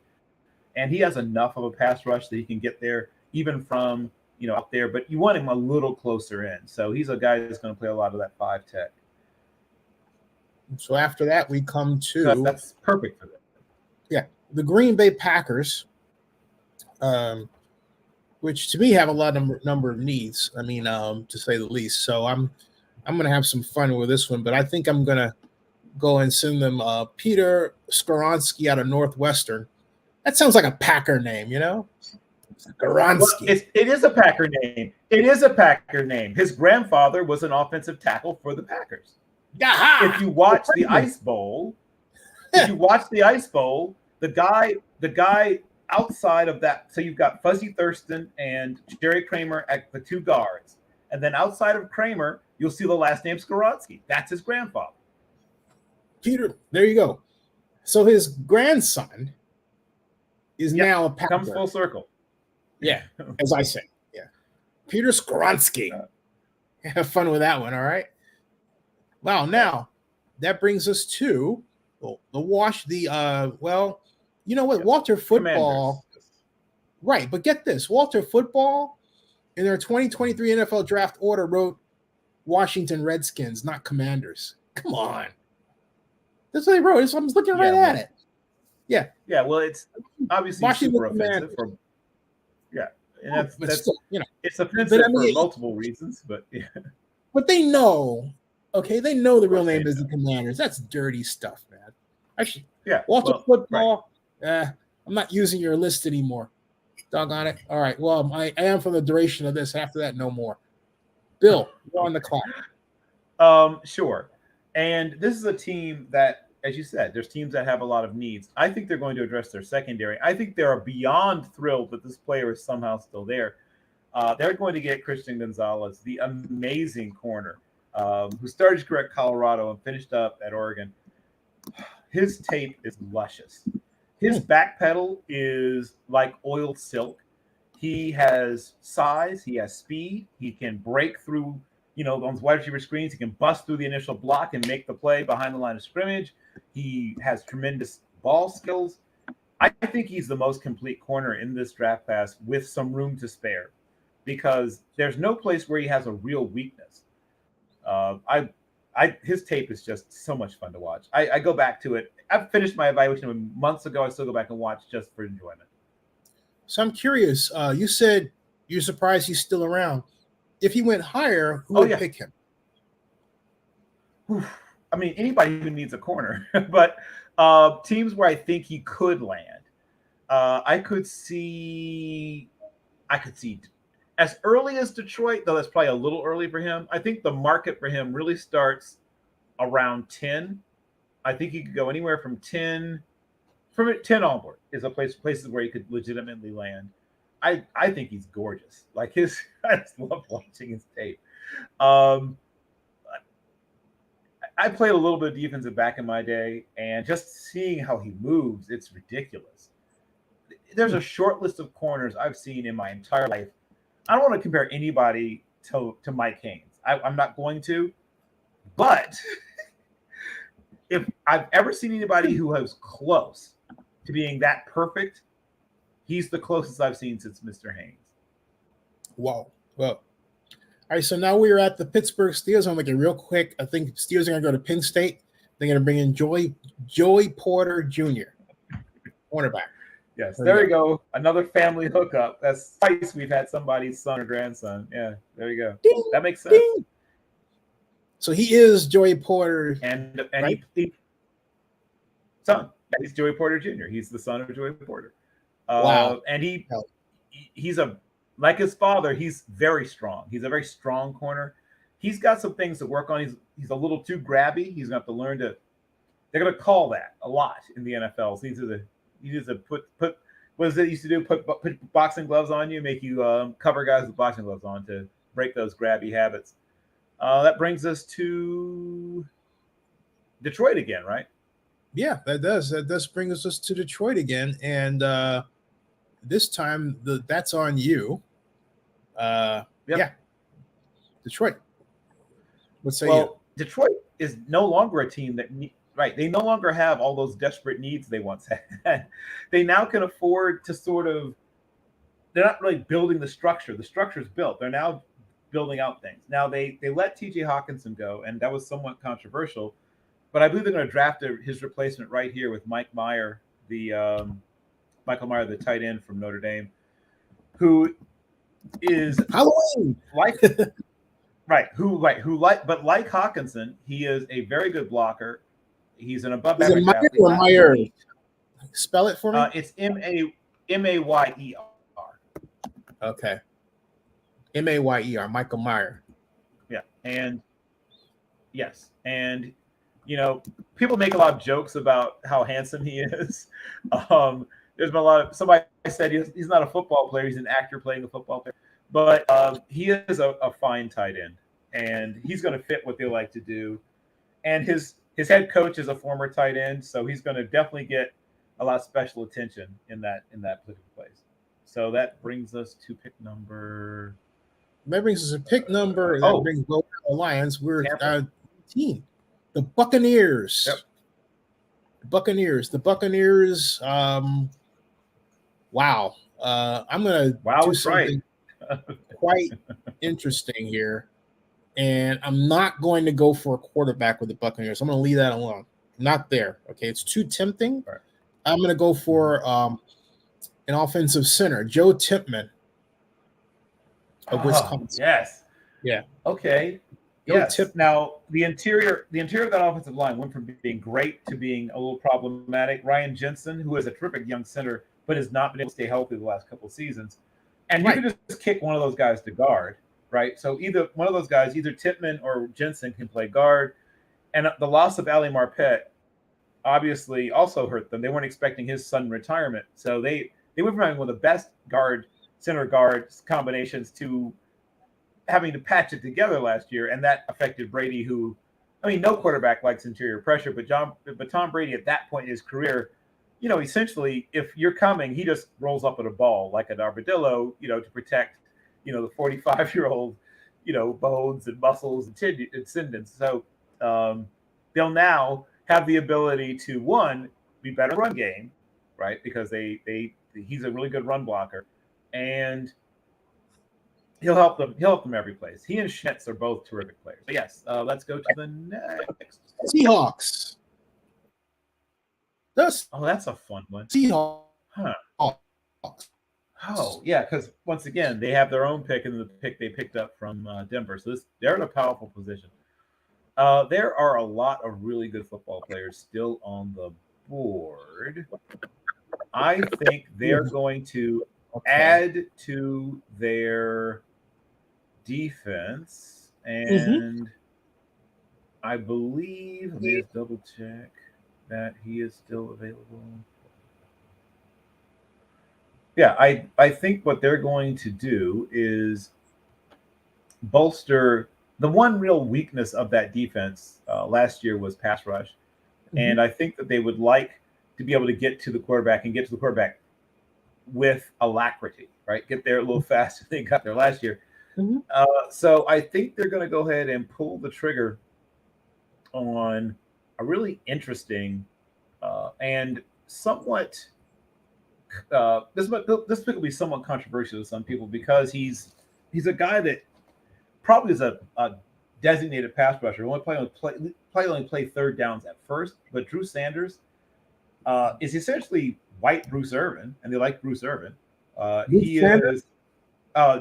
and he has enough of a pass rush that he can get there, even from out there. But you want him a little closer in. So he's a guy that's going to play a lot of that 5 tech. So after that, we come to that's perfect for them. Yeah, the Green Bay Packers, which to me have a lot of number of needs. I mean, to say the least. So I'm going to have some fun with this one, but I think I'm going to go and send them Peter Skoronski out of Northwestern. That sounds like a Packer name, Skoronski. Well, it is a Packer name. It is a Packer name. His grandfather was an offensive tackle for the Packers. If you watch the Ice Bowl, the guy outside of that, so you've got Fuzzy Thurston and Jerry Kramer at the 2 guards, and then outside of Kramer, you'll see the last name Skoronski. That's his grandfather. Peter, there you go. So his grandson is now a Packer. Comes full circle. Yeah, as I say. Yeah, Peter Skoronski. Have fun with that one. All right. Wow. Now that brings us to Walter Football. Commanders. Right, but get this: Walter Football in their 2023 NFL draft order wrote Washington Redskins, not Commanders. Come on, that's what they wrote. I'm looking right at it. Yeah. Yeah. Well, it's obviously Washington super offensive. And that's still, it's offensive for multiple reasons, but yeah. But they know, they know the real name is the Commanders. That's dirty stuff, man. Actually, Walter Football. Right. I'm not using your list anymore. Doggone it. All right. Well, I am for the duration of this. After that, no more. Bill, you're on the clock. Sure. And this is a team that, as you said, there's teams that have a lot of needs. I think they're going to address their secondary. I think they are beyond thrilled that this player is somehow still there. They're going to get Christian Gonzalez, the amazing corner, who started his career at Colorado and finished up at Oregon. His tape is luscious. His back pedal is like oiled silk. He has size. He has speed. He can break through, on wide receiver screens. He can bust through the initial block and make the play behind the line of scrimmage. He has tremendous ball skills. I think he's the most complete corner in this draft class with some room to spare, because there's no place where he has a real weakness. His tape is just so much fun to watch. I go back to it. I finished my evaluation of him months ago. I still go back and watch just for enjoyment. So I'm curious. You said you're surprised he's still around. If he went higher, who would pick him? I mean, anybody who needs a corner, but teams where I think he could land. I could see as early as Detroit, though that's probably a little early for him. I think the market for him really starts around 10. I think he could go anywhere from 10 onward is places where he could legitimately land. I think he's gorgeous. I just love watching his tape. I played a little bit of defensive back in my day, and just seeing how he moves, it's ridiculous. There's a short list of corners I've seen in my entire life. I don't want to compare anybody to Mike Haynes. I'm not going to. But if I've ever seen anybody who was close to being that perfect, he's the closest I've seen since Mr. Haynes. Wow. Well, all right, so now we're at the Pittsburgh Steelers. I'm making it real quick. I think Steelers are going to go to Penn State. They're going to bring in Joey Porter Jr., cornerback. Yes, there we go. Another family hookup. That's twice we've had somebody's son or grandson. Yeah, there you go. Ding, that makes sense. Ding. So he is Joey Porter. And right? Son. He's Joey Porter Jr. He's the son of Joey Porter. Wow. And he's like his father, he's very strong. He's a very strong corner. He's got some things to work on. He's a little too grabby. He's going to have to learn to they're going to call that a lot in the NFL. So you need to put what does it used to do? Put boxing gloves on you, make you cover guys with boxing gloves on to break those grabby habits. That brings us to Detroit again, right? Yeah, that does. That does bring us to Detroit again, and this time that's on you. Yep. Yeah, Detroit. What say you? Detroit is no longer a team that right. They no longer have all those desperate needs they once had. They now can afford to sort of. They're not really building the structure. The structure's built. They're now building out things. Now they let T.J. Hawkinson go, and that was somewhat controversial. But I believe they're going to draft his replacement right here with Michael Meyer, the tight end from Notre Dame, who is Halloween. But like Hawkinson, he is a very good blocker. He's an above average athlete. Or Meyer? Spell it for me. It's Mayer. Okay. Mayer. Michael Meyer. Yeah, and yes, and people make a lot of jokes about how handsome he is. There's been a lot of somebody said he's not a football player; he's an actor playing a football player. But he is a fine tight end, and he's going to fit what they like to do. And his head coach is a former tight end, so he's going to definitely get a lot of special attention in that particular place. So that brings us to pick number. That brings us to pick number. That brings both Lions. We're 18. The Buccaneers. Yep. The Buccaneers. Wow. I'm gonna do something quite interesting here, and I'm not going to go for a quarterback with the Buccaneers. I'm going to leave that alone. Not there. Okay, it's too tempting. Right. I'm going to go for an offensive center, Joe Tippmann of Wisconsin. Yes. Yeah. Okay. Yes. Now the interior of that offensive line went from being great to being a little problematic. Ryan Jensen, who is a terrific young center, but has not been able to stay healthy the last couple of seasons. And you can just kick one of those guys to guard, right? So either one of those guys, either Tippmann or Jensen, can play guard. And the loss of Ali Marpet obviously also hurt them. They weren't expecting his sudden retirement. So they went from having one of the best center guard combinations to having to patch it together last year. And that affected Brady, who, I mean, no quarterback likes interior pressure, but Tom Brady at that point in his career, essentially, if you're coming, he just rolls up at a ball like an armadillo, to protect, the 45-year-old, bones and muscles and tendons. So they'll now have the ability to, one, be better run game, right? Because he's a really good run blocker, and he'll help them every place. He and Schmitz are both terrific players. But yes, let's go to the next. Seahawks. That's a fun one. Seahawks. Huh. Oh, yeah, because once again, they have their own pick and the pick they picked up from Denver. So they're in a powerful position. There are a lot of really good football players still on the board. I think they're going to add to their defense. And I believe, let me just double check that he is still available. Yeah, I think what they're going to do is bolster the one real weakness of that defense last year was pass rush. And I think that they would like to be able to get to the quarterback and get to the quarterback with alacrity, right? Get there a little faster than they got there last year. So I think they're going to go ahead and pull the trigger on a really interesting and somewhat this pick will be somewhat controversial to some people because he's a guy that probably is a designated pass rusher. Probably only play third downs at first, but Drew Sanders is essentially white Bruce Irvin, and they like Bruce Irvin. He is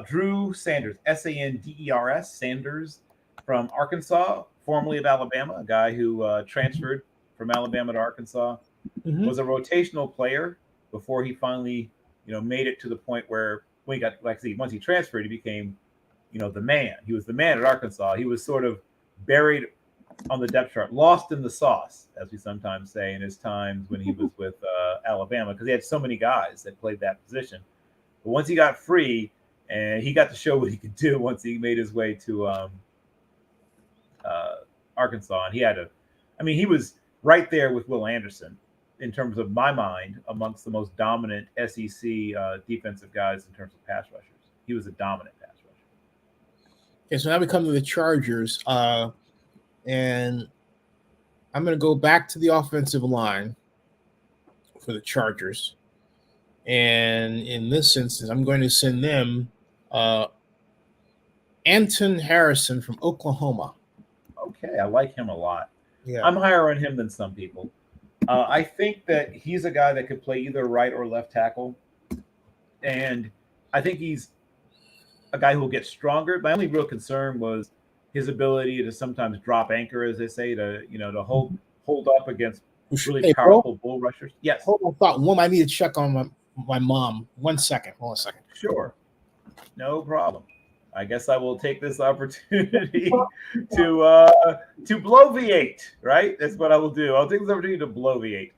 Drew Sanders, Sanders, Sanders from Arkansas, formerly of Alabama, a guy who transferred from Alabama to Arkansas, was a rotational player before he finally, made it to the point where when he got, once he transferred, he became, the man. He was the man at Arkansas. He was sort of buried on the depth chart, lost in the sauce, as we sometimes say, in his times when he was with Alabama, because he had so many guys that played that position. But once he got free, and he got to show what he could do once he made his way to Arkansas, and he was right there with Will Anderson in terms of my mind amongst the most dominant SEC defensive guys in terms of pass rushers. He was a dominant pass rusher. Okay, so now we come to the Chargers, and I'm going to go back to the offensive line for the Chargers. And in this instance, I'm going to send them Anton Harrison from Oklahoma. Okay, I like him a lot. Yeah. I'm higher on him than some people. I think that he's a guy that could play either right or left tackle. And I think he's a guy who will get stronger. My only real concern was his ability to sometimes drop anchor, as they say, to hold up against really powerful bull rushers. Yes. Hold on, thought. I need to check on my mom. 1 second. Hold on a second. Sure. No problem. I guess I will take this opportunity to bloviate, right? That's what I will do. I'll take this opportunity to bloviate.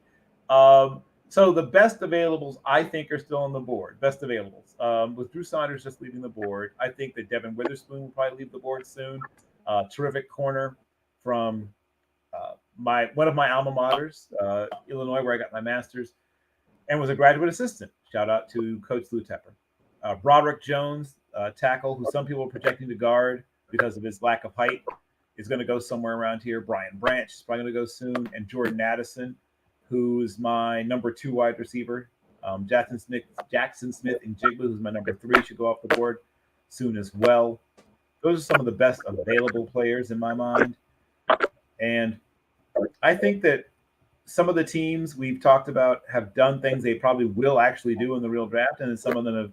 So the best availables, I think, are still on the board. Best availables. With Drew Saunders just leaving the board, I think that Devin Witherspoon will probably leave the board soon. Terrific corner from one of my alma maters, Illinois, where I got my master's, and was a graduate assistant. Shout out to Coach Lou Tepper. Broderick Jones, tackle, who some people are projecting to guard because of his lack of height, is going to go somewhere around here. Brian Branch is probably going to go soon. And Jordan Addison, who's my number 2 wide receiver. Jackson Smith and Jiggly, who's my number 3, should go off the board soon as well. Those are some of the best available players in my mind. And I think that some of the teams we've talked about have done things they probably will actually do in the real draft, and then some of them have,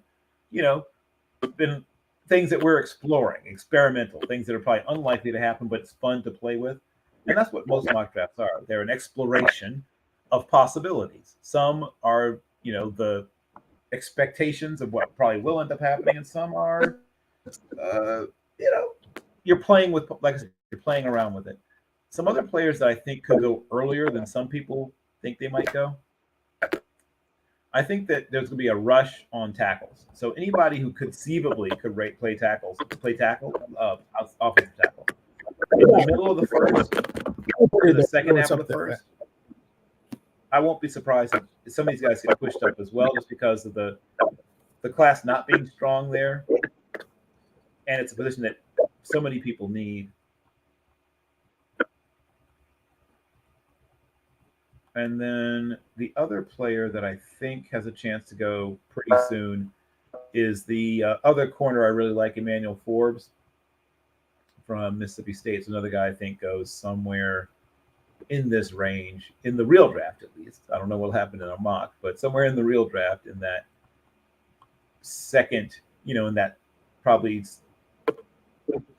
been things that we're exploring, experimental, things that are probably unlikely to happen, but it's fun to play with. And that's what most mock drafts are. They're an exploration of possibilities. Some are, the expectations of what probably will end up happening, and some are, you're playing with, like I said, you're playing around with it. Some other players that I think could go earlier than some people think they might go. I think that there's going to be a rush on tackles. So anybody who conceivably could play tackle, offensive tackle. In the middle of the first, or the second half of the first, I won't be surprised if some of these guys get pushed up as well, just because of the class not being strong there. And it's a position that so many people need. And then the other player that I think has a chance to go pretty soon is the other corner I really like, Emmanuel Forbes from Mississippi State. It's another guy I think goes somewhere in this range, in the real draft at least. I don't know what will happen in a mock, but somewhere in the real draft, in that second, in that probably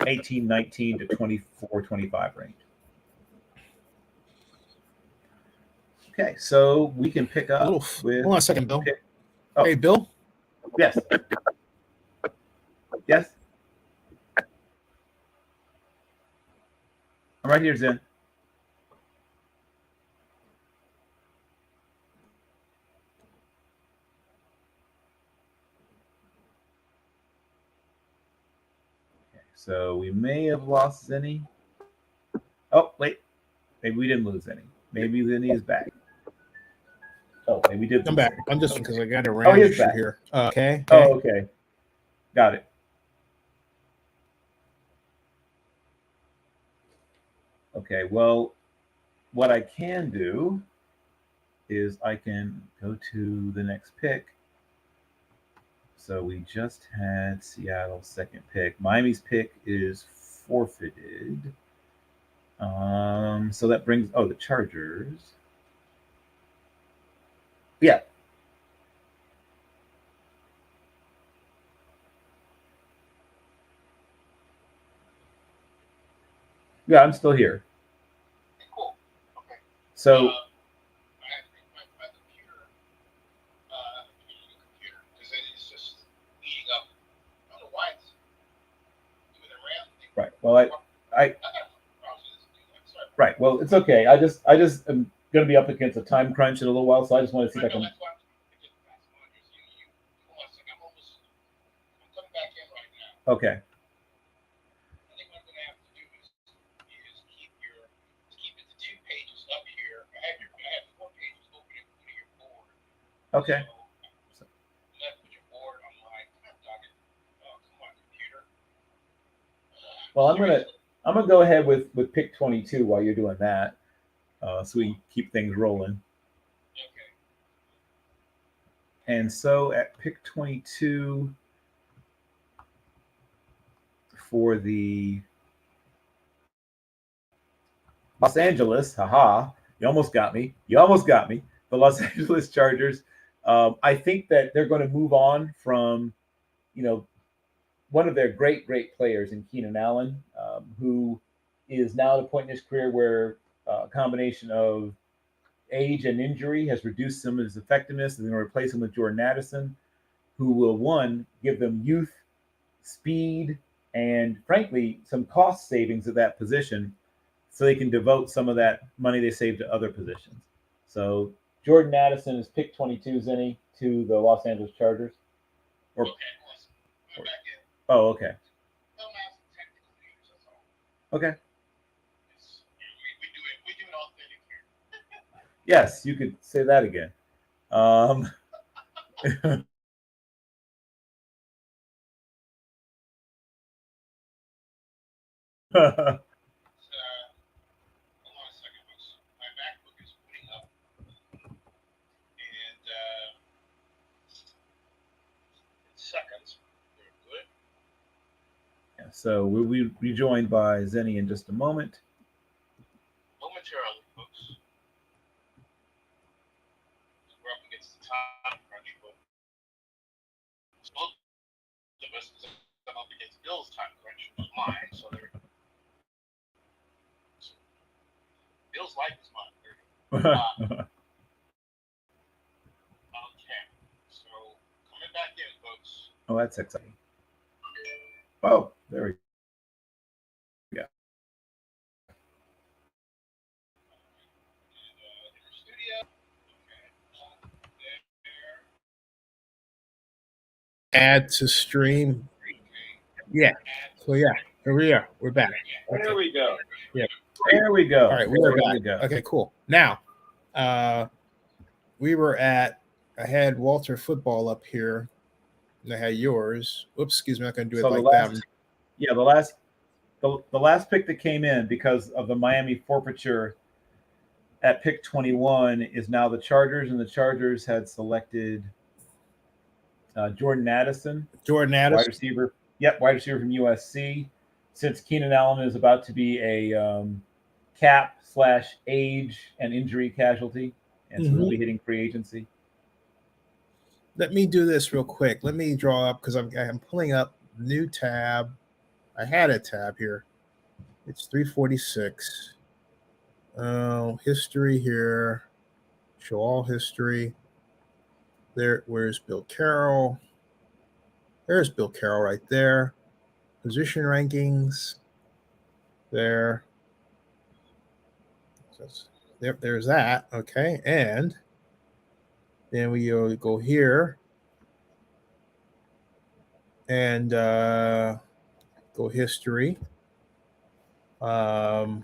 18, 19 to 24, 25 range. Okay, so we can pick up with... Hold on a second, Bill. Hey, Bill? Yes. Yes? I'm right here, Zen. Okay, so we may have lost Zennie. Oh, wait. Maybe we didn't lose Zennie. Maybe Zennie is back. Oh, maybe we did. I'm back. I'm just because I got a random issue here. Okay. Oh, okay. Got it. Okay. Well, what I can do is I can go to the next pick. So we just had Seattle's second pick. Miami's pick is forfeited. So that brings the Chargers. Yeah. Yeah, I'm still here. Cool. Okay. So I have my computer, computer, because it's just leading up. I don't know why it's doing the RAM thing. Right. Well, I Right. Well, it's okay. I just am going to be up against a time crunch in a little while, so I just want to see if I I know can. that's why I'm trying to get fast monitors. Hold on a second. I'm coming back in right now. Okay. I think what I'm going to have to do is keep it to 2 pages up here. I have 4 pages open in front of your board. Okay. So left with your board on my docket. Oh, come on, computer. Well, I'm gonna go ahead with pick 22 while you're doing that, so we keep things rolling. Okay. And so at pick 22 for the Los Angeles, haha, you almost got me. You almost got me. The Los Angeles Chargers. I think that they're going to move on from, one of their great players in Keenan Allen, who is now at a point in his career where a combination of age and injury has reduced some of his effectiveness. They're going to replace him with Jordan Addison, who will, one, give them youth, speed, and frankly, some cost savings at that position so they can devote some of that money they save to other positions. So Jordan Addison is pick 22, Zennie, to the Los Angeles Chargers. Or, Okay, listen. I'm back in. oh, okay. Don't ask technical names, that's all. Okay. We do it authentic here. Yes, you could say that again. Hold on a second, folks. My MacBook is booting up, and in seconds. Very good. So we'll be joined by Zennie in just a moment. Momentarily, folks. We're up against the time crunch, but most of us, I'm up against Bill's time crunch, which is mine. So Bill's life is mine. There we go. Okay. So coming back in, folks. Oh, that's exciting. Oh, there we go. Studio. Okay. Add to stream. Yeah. So yeah, here we are. We're back. Okay. There we go. Yeah. There we go. All right, we are back. Okay, cool. Now, we were at. I had Walter football up here, and I had yours. Oops, excuse me. I'm not going to do it like that. Yeah, the last pick that came in because of the Miami forfeiture at pick 21 is now the Chargers, and the Chargers had selected Jordan Addison, wide receiver. Yep, wide receiver from USC. Since Keenan Allen is about to be a cap/age and injury casualty, and so he'll be hitting free agency. Let me do this real quick. Let me draw up because I'm pulling up new tab. I had a tab here. It's 346. History here. Show all history. There. Where's Bill Carroll? There's Bill Carroll right there. Position rankings. There. There's that. Okay, and then we go here and go history. And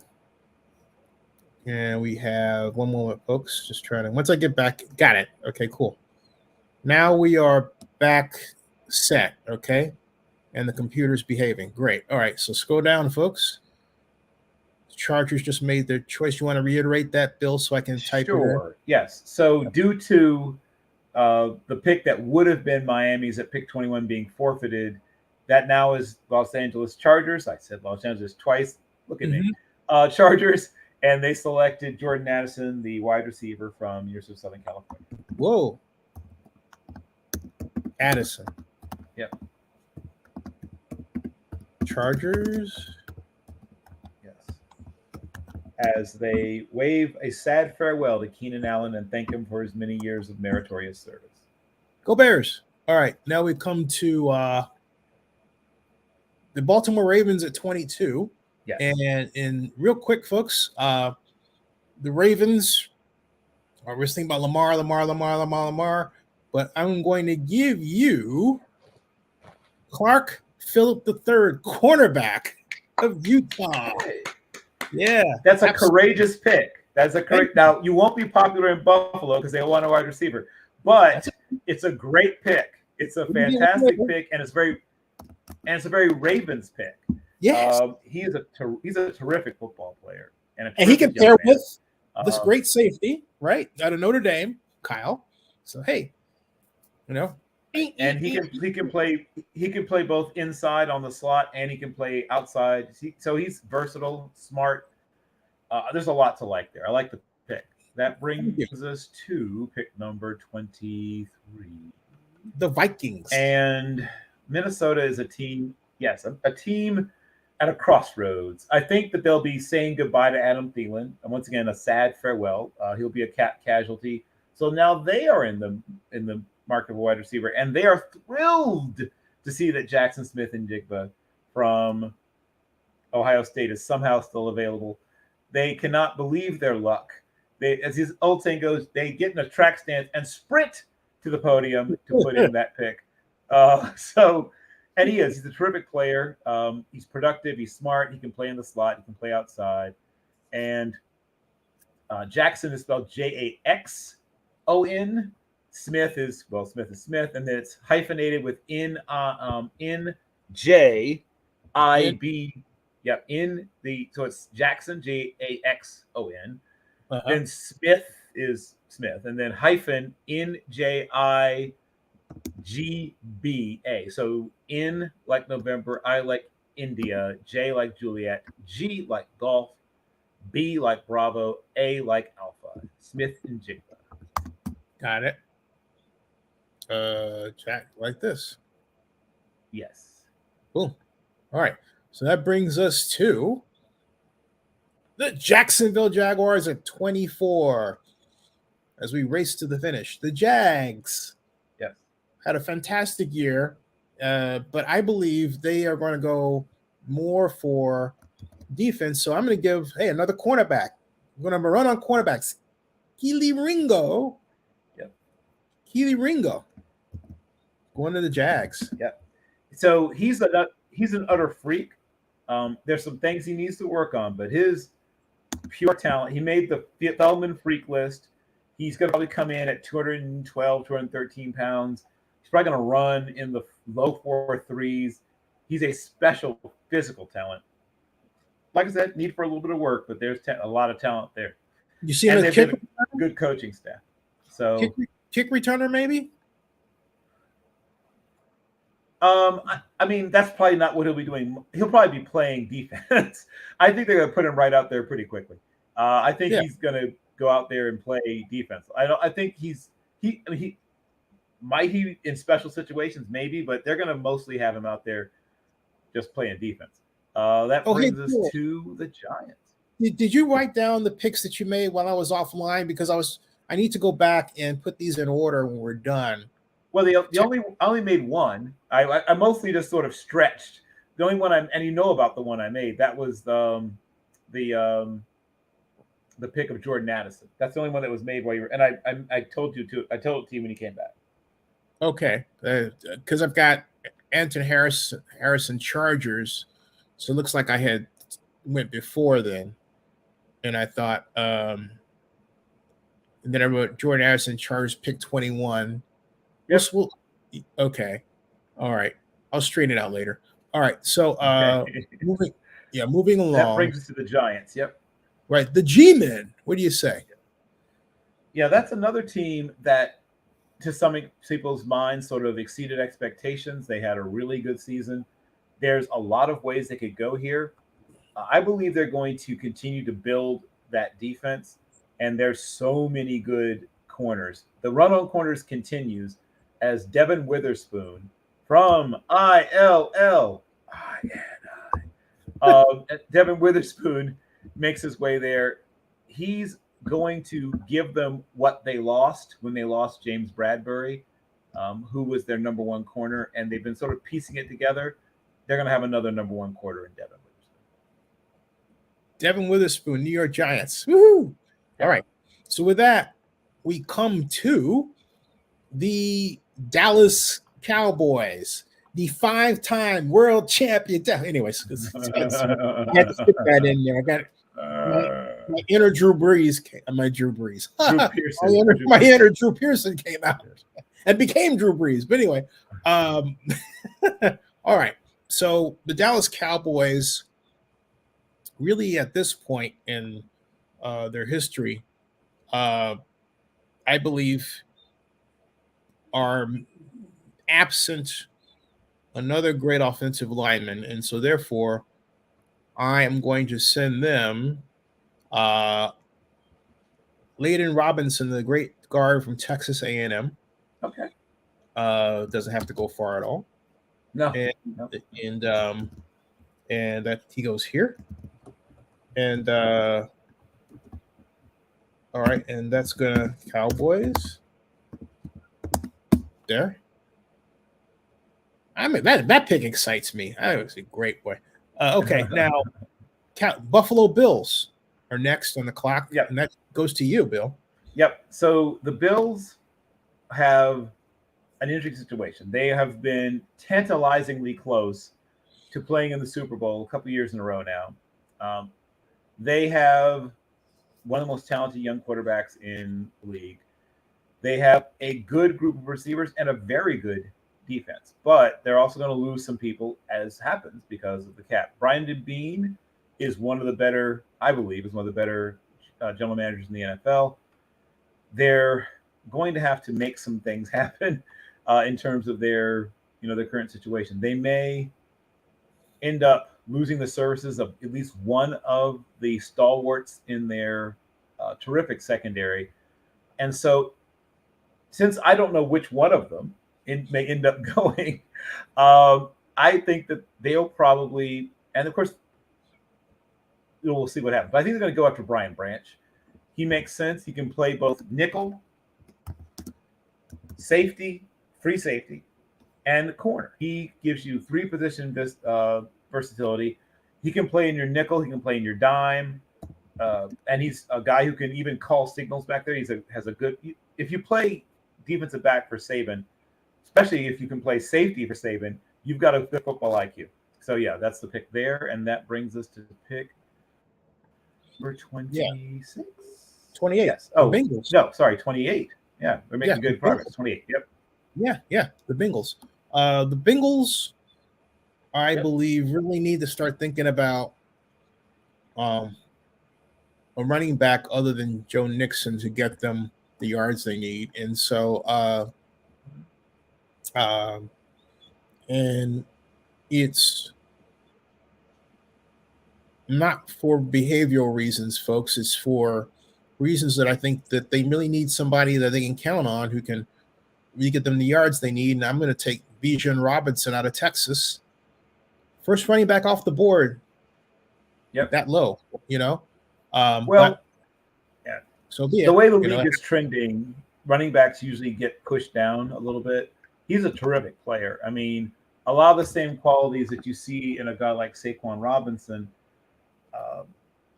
we have one moment, folks. Just trying to. Once I get back, got it. Okay, cool. Now we are back set. Okay, and the computer's behaving. Great. All right. So scroll down, folks. Chargers just made their choice. You want to reiterate that, Bill, so I can type it in? Sure. Yes. So due to the pick that would have been Miami's at pick 21 being forfeited, that now is Los Angeles Chargers. I said Los Angeles twice. Look at me. Chargers, and they selected Jordan Addison, the wide receiver from University of Southern California. Whoa. Addison. Yep. Chargers. As they wave a sad farewell to Keenan Allen and thank him for his many years of meritorious service. Go Bears. All right, now we come to the Baltimore Ravens at 22. Yes. And real quick, folks, the Ravens are we're thinking about Lamar, but I'm going to give you Clark Phillip III, cornerback of Utah. Yeah, That's a absolutely. courageous pick. That's a correct. Now you won't be popular in Buffalo because they want a wide receiver, but it's a great pick. It's a fantastic pick, and it's a very Ravens pick. Yes, he's a terrific football player, and he can pair with this Um, great safety, right, out of Notre Dame, Kyle. So hey, and he can play both inside on the slot and he can play outside. So he's versatile, smart. There's a lot to like there. I like the pick. That brings us to pick number 23. The Vikings. And Minnesota is a team, yes, a team at a crossroads. I think that they'll be saying goodbye to Adam Thielen. And once again, a sad farewell. He'll be a cap casualty. So now they are in the market for wide receiver, and they are thrilled to see that Jackson Smith-Njigba from Ohio State is somehow still available. They cannot believe their luck. They, as his old saying goes, they get in a track stance and sprint to the podium to put in that pick. And he's a terrific player. He's productive. He's smart. He can play in the slot. He can play outside. And Jackson is spelled Jaxon. Smith is Smith, and then it's hyphenated with Njib. So it's Jackson, Jaxon. Then Smith is Smith, and then hyphen Njigba. So N like November, I like India, J like Juliet, G like golf, B like Bravo, A like Alpha. Smith-Njigba. Got it. Jack, like this. Yes. Cool. All right. So that brings us to the Jacksonville Jaguars at 24 as we race to the finish. The Jags had a fantastic year, but I believe they are going to go more for defense. So I'm going to give, another cornerback. I'm going to run on cornerbacks. Keely Ringo. Going to the Jags. Yep. So he's an utter freak. There's some things he needs to work on, but his pure talent, he made the Feldman freak list. He's going to probably come in at 212, 213 pounds. He's probably going to run in the low 4.3s. He's a special physical talent. Like I said, need for a little bit of work, but there's a lot of talent there. You see him as good coaching staff. So kick returner, maybe? I mean, that's probably not what he'll be doing. He'll probably be playing defense. I think they're going to put him right out there pretty quickly. I think he's going to go out there and play defense. I think he might in special situations maybe, but they're going to mostly have him out there just playing defense. That brings us to the Giants. Did you write down the picks that you made while I was offline? Because I need to go back and put these in order when we're done. Well, I only made one. I mostly just sort of stretched. The only one and you know about the one I made, that was the pick of Jordan Addison. That's the only one that was made while you were. And I told it to you when he came back. Okay, because I've got Anton Harrison Chargers, so it looks like I had went before then, and I thought, and then I wrote Jordan Addison Chargers pick 21. Yes. Okay. All right. I'll straighten it out later. All right. So moving along. That brings us to the Giants. Yep. Right. The G-Men. What do you say? Yeah, that's another team that, to some people's minds, sort of exceeded expectations. They had a really good season. There's a lot of ways they could go here. I believe they're going to continue to build that defense, and there's so many good corners. The run on corners continues as Devin Witherspoon from ILL. Devin Witherspoon makes his way there. He's going to give them what they lost when they lost James Bradbury, who was their number one corner, and they've been sort of piecing it together. They're going to have another number one corner in Devin Devin Witherspoon, New York Giants. Woohoo! All right. So with that, we come to the Dallas Cowboys, the 5-time world champion. Anyways, I had to stick that in there. I got my inner Drew Brees. My Drew Brees. Drew Pearson. My inner Drew Pearson came out and became Drew Brees. But anyway, all right. So the Dallas Cowboys, really at this point in their history, I believe, are absent another great offensive lineman, and so therefore, I am going to send them Layden Robinson, the great guard from Texas A&M. Okay. Doesn't have to go far at all. No. And that he goes here. And all right, and that's gonna Cowboys. There. I mean that pick excites me. That was a great boy. Okay, now Buffalo Bills are next on the clock. Yep. And that goes to you, Bill. Yep. So the Bills have an interesting situation. They have been tantalizingly close to playing in the Super Bowl a couple years in a row now. They have one of the most talented young quarterbacks in the league. They have a good group of receivers and a very good defense, but they're also going to lose some people, as happens because of the cap. Brian Bean is one of the better, I believe, is one of the better general managers in the NFL. They're going to have to make some things happen in terms of their current situation. They may end up losing the services of at least one of the stalwarts in their terrific secondary. And so, since I don't know which one of them may end up going, I think that they'll probably, and of course, we'll see what happens. But I think they're going to go after Brian Branch. He makes sense. He can play both nickel, safety, free safety, and corner. He gives you three position versatility. He can play in your nickel. He can play in your dime. And he's a guy who can even call signals back there. Has a good. If you play defensive back for Saban, especially if you can play safety for Saban, you've got a good football IQ. So yeah, that's the pick there, and that brings us to pick number 26. 28. Yes. Oh, Bengals. No, sorry, 28. Yeah, we're making good progress. Bengals. 28. Yep. Yeah, the Bengals. The Bengals, I believe, really need to start thinking about a running back other than Joe Nixon to get them the yards they need. And so and it's not for behavioral reasons, folks. It's for reasons that I think that they really need somebody that they can count on who can really get them the yards they need. And I'm going to take Bijan Robinson out of Texas. First running back off the board. Yep. That low, so be it. The way the league is trending, running backs usually get pushed down a little bit. He's a terrific player. I mean, a lot of the same qualities that you see in a guy like Saquon Robinson.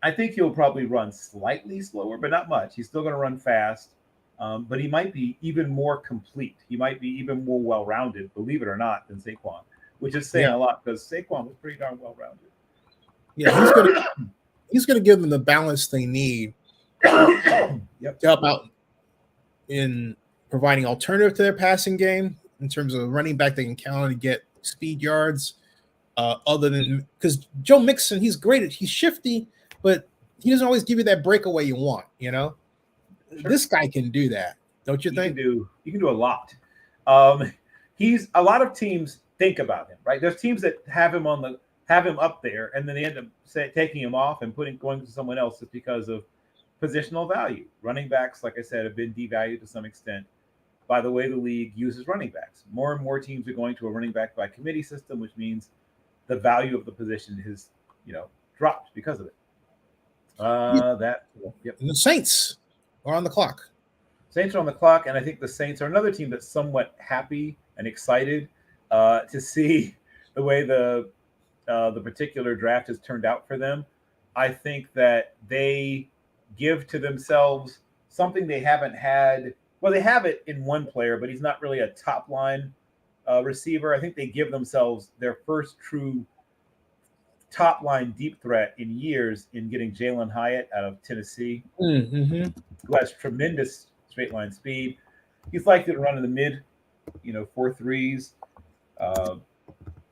I think he'll probably run slightly slower, but not much. He's still going to run fast, but he might be even more complete. He might be even more well-rounded, believe it or not, than Saquon, which is saying a lot because Saquon was pretty darn well-rounded. Yeah, he's going to give them the balance they need to help out in providing alternative to their passing game in terms of running back they can count on to get speed yards. Other than because Joe Mixon, he's great. He's shifty, but he doesn't always give you that breakaway you want. Sure. This guy can do that, don't you think? You can do a lot. He's a lot of teams think about him, right? There's teams that have him up there, and then they end up taking him off and going to someone else just because of positional value. Running backs, like I said, have been devalued to some extent by the way the league uses running backs. More and more teams are going to a running back by committee system, which means the value of the position has, dropped because of it. And the Saints are on the clock. Saints are on the clock, and I think the Saints are another team that's somewhat happy and excited to see the way the particular draft has turned out for them. I think that they give to themselves something they haven't had. Well, they have it in one player, but he's not really a top line receiver. I think they give themselves their first true top line deep threat in years in getting Jalen Hyatt out of Tennessee, Mm-hmm. who has tremendous straight line speed. He's likely to run in the mid, 4.3s. Uh,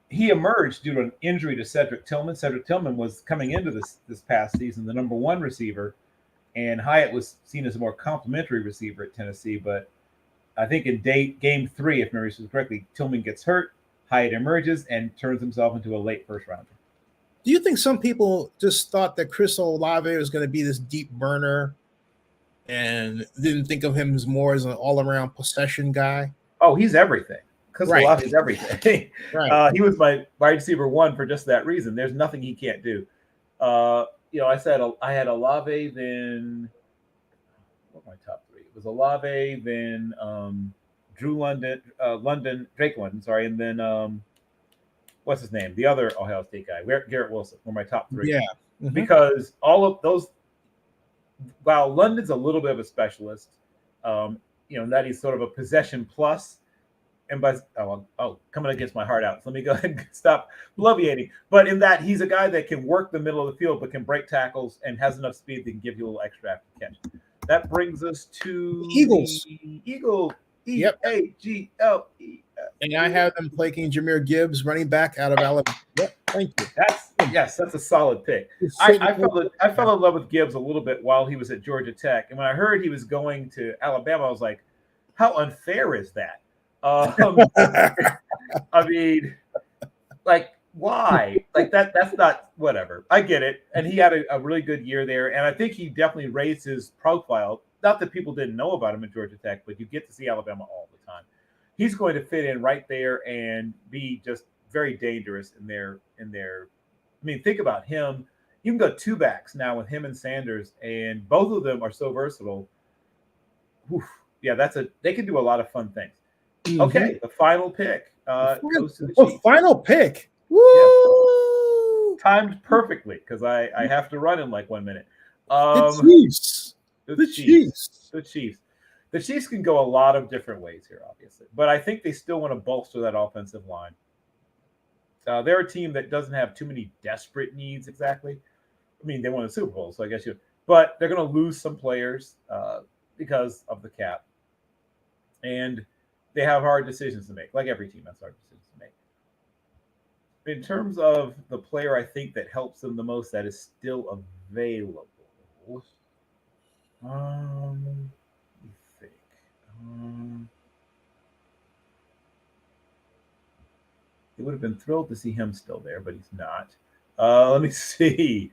he emerged due to an injury to Cedric Tillman. Cedric Tillman was coming into this past season the number one receiver, and Hyatt was seen as a more complimentary receiver at Tennessee. But I think in game 3, if memory serves correctly, Tillman gets hurt, Hyatt emerges and turns himself into a late first rounder. Do you think some people just thought that Chris Olave was going to be this deep burner and didn't think of him as more as an all-around possession guy? Oh, he's everything. Chris Olave is everything. Right. He was my wide receiver 1 for just that reason. There's nothing he can't do. I said I had Olave, then what were my top 3? It was Olave, then Drake London, sorry, and then what's his name? The other Ohio State guy, Garrett Wilson, were my top 3. Yeah. Mm-hmm. Because all of those, while London's a little bit of a specialist, that he's sort of a possession plus. And coming against my heart out. So let me go ahead and stop bloviating. But in that, he's a guy that can work the middle of the field, but can break tackles and has enough speed that can give you a little extra after catch. That brings us to Eagles. Eagle. Yep. EAGLE. And I have them playing Jahmyr Gibbs, running back out of Alabama. Yep. Thank you. That's a solid pick. I fell in love with Gibbs a little bit while he was at Georgia Tech. And when I heard he was going to Alabama, I was like, how unfair is that? I mean, like, why? Like that's not whatever. I get it. And he had a really good year there. And I think he definitely raised his profile. Not that people didn't know about him at Georgia Tech, but you get to see Alabama all the time. He's going to fit in right there and be just very dangerous in their. I mean, think about him. You can go 2 backs now with him and Sanders, and both of them are so versatile. Oof. Yeah, they can do a lot of fun things. Mm-hmm. Okay, the final pick goes to the Chiefs. Final pick. Woo! Yeah. Timed perfectly because I have to run in like 1 minute. The Chiefs. The Chiefs. The Chiefs can go a lot of different ways here, obviously, but I think they still want to bolster that offensive line. They're a team that doesn't have too many desperate needs exactly. I mean, they won the Super Bowl, so I guess but they're going to lose some players because of the cap. And they have hard decisions to make, like every team has hard decisions to make. In terms of the player I think that helps them the most that is still available, let me think. They would have been thrilled to see him still there, but he's not. Let me see.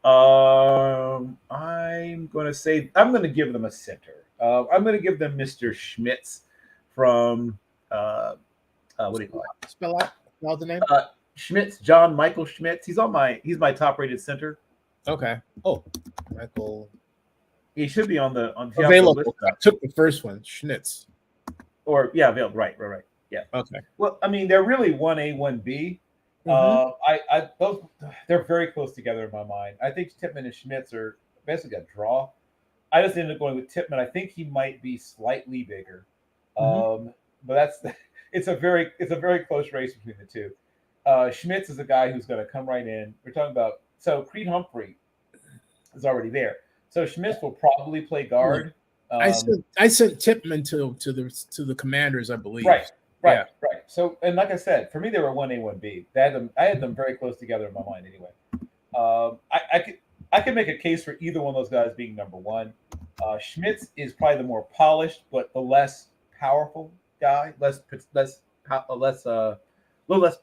I'm going to give them a center. I'm going to give them Mr. Schmitz from what do you call it? Spell out the name. Schmitz, John Michael Schmitz. He's my top-rated center. Okay. Oh, Michael. He should be on the available. List. I took the first one, Schnitz. Available. Right. Yeah. Okay. Well, I mean, they're really 1A, 1B. Mm-hmm. They're very close together in my mind. I think Tippmann and Schmitz are basically a draw. I just ended up going with Tippmann. I think he might be slightly bigger, but it's a very close race between the two. Schmitz is a guy who's going to come right in. We're talking about Creed Humphrey is already there, so Schmitz will probably play guard. I sent Tippmann to the Commanders, I believe. Right. So, and like I said, for me, they were 1A, 1B. I had them very close together in my mind anyway. I could make a case for either one of those guys being number one. Schmitz is probably the more polished, but the less powerful guy, a little less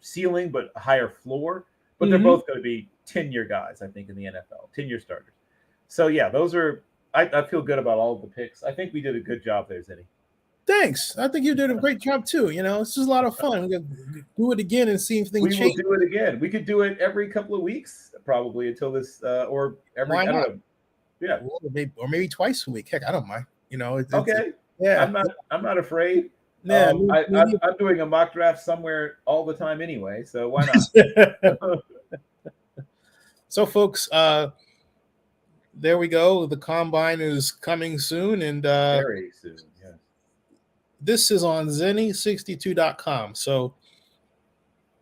ceiling, but a higher floor. But they're both going to be 10-year guys, I think, in the NFL, 10-year starters. So, yeah, those are – I feel good about all of the picks. I think we did a good job there, Zennie. Thanks. I think you did a great job too. It's just a lot of fun. We can do it again and see if things change. We will do it again. We could do it every couple of weeks, probably until this, or every. Why not? I don't know. Yeah, or maybe twice a week. Heck, I don't mind. Okay. Yeah, I'm not afraid. Yeah, I'm doing a mock draft somewhere all the time anyway, so why not? So, folks, there we go. The combine is coming soon, and Very soon. Yeah. this is on Zennie62.com. So,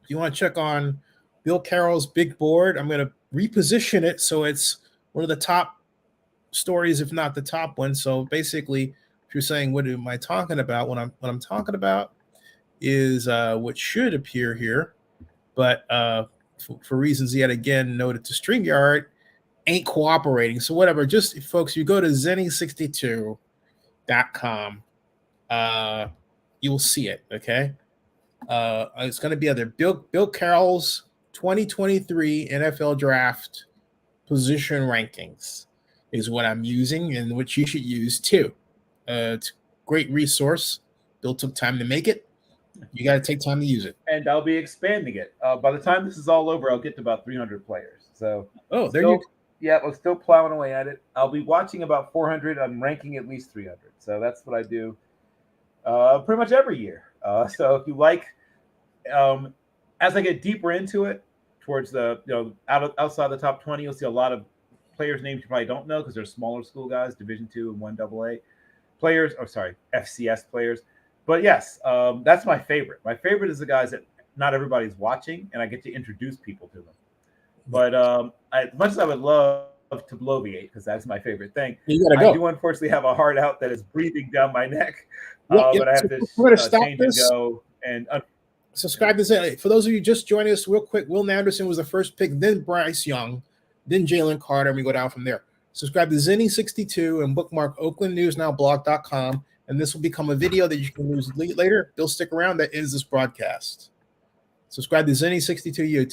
if you want to check on Bill Carroll's big board, I'm going to reposition it so it's one of the top stories, if not the top one. So, basically, if you're saying, "What am I talking about?" What I'm talking about is what should appear here, but for reasons yet again noted to StreamYard, ain't cooperating. So whatever, just folks, you go to Zennie62.com, you'll see it. Okay, it's going to be other Bill Carroll's 2023 NFL Draft position rankings is what I'm using, and which you should use too. It's a great resource. Bill took time to make it. You got to take time to use it. And I'll be expanding it. By the time this is all over, I'll get to about 300 players. So, there you go. Yeah, I'm still plowing away at it. I'll be watching about 400. I'm ranking at least 300. So that's what I do pretty much every year. So if you like, as I get deeper into it, towards the outside the top 20, you'll see a lot of players' names you probably don't know because they're smaller school guys, Division II and 1AA players. Or sorry, FCS players. But yes, that's my favorite. My favorite is the guys that not everybody's watching, and I get to introduce people to them. But as much as I would love to bloviate, because that's my favorite thing, I do unfortunately have a heart out that is breathing down my neck. But I have to change and go and subscribe to Zennie. For those of you just joining us real quick, Will Anderson was the first pick, then Bryce Young, then Jalen Carter, and we go down from there. Subscribe to Zennie62 and bookmark oaklandnewsnowblog.com, and this will become a video that you can use later. Bill, stick around. That ends this broadcast. Subscribe to Zennie62 YouTube.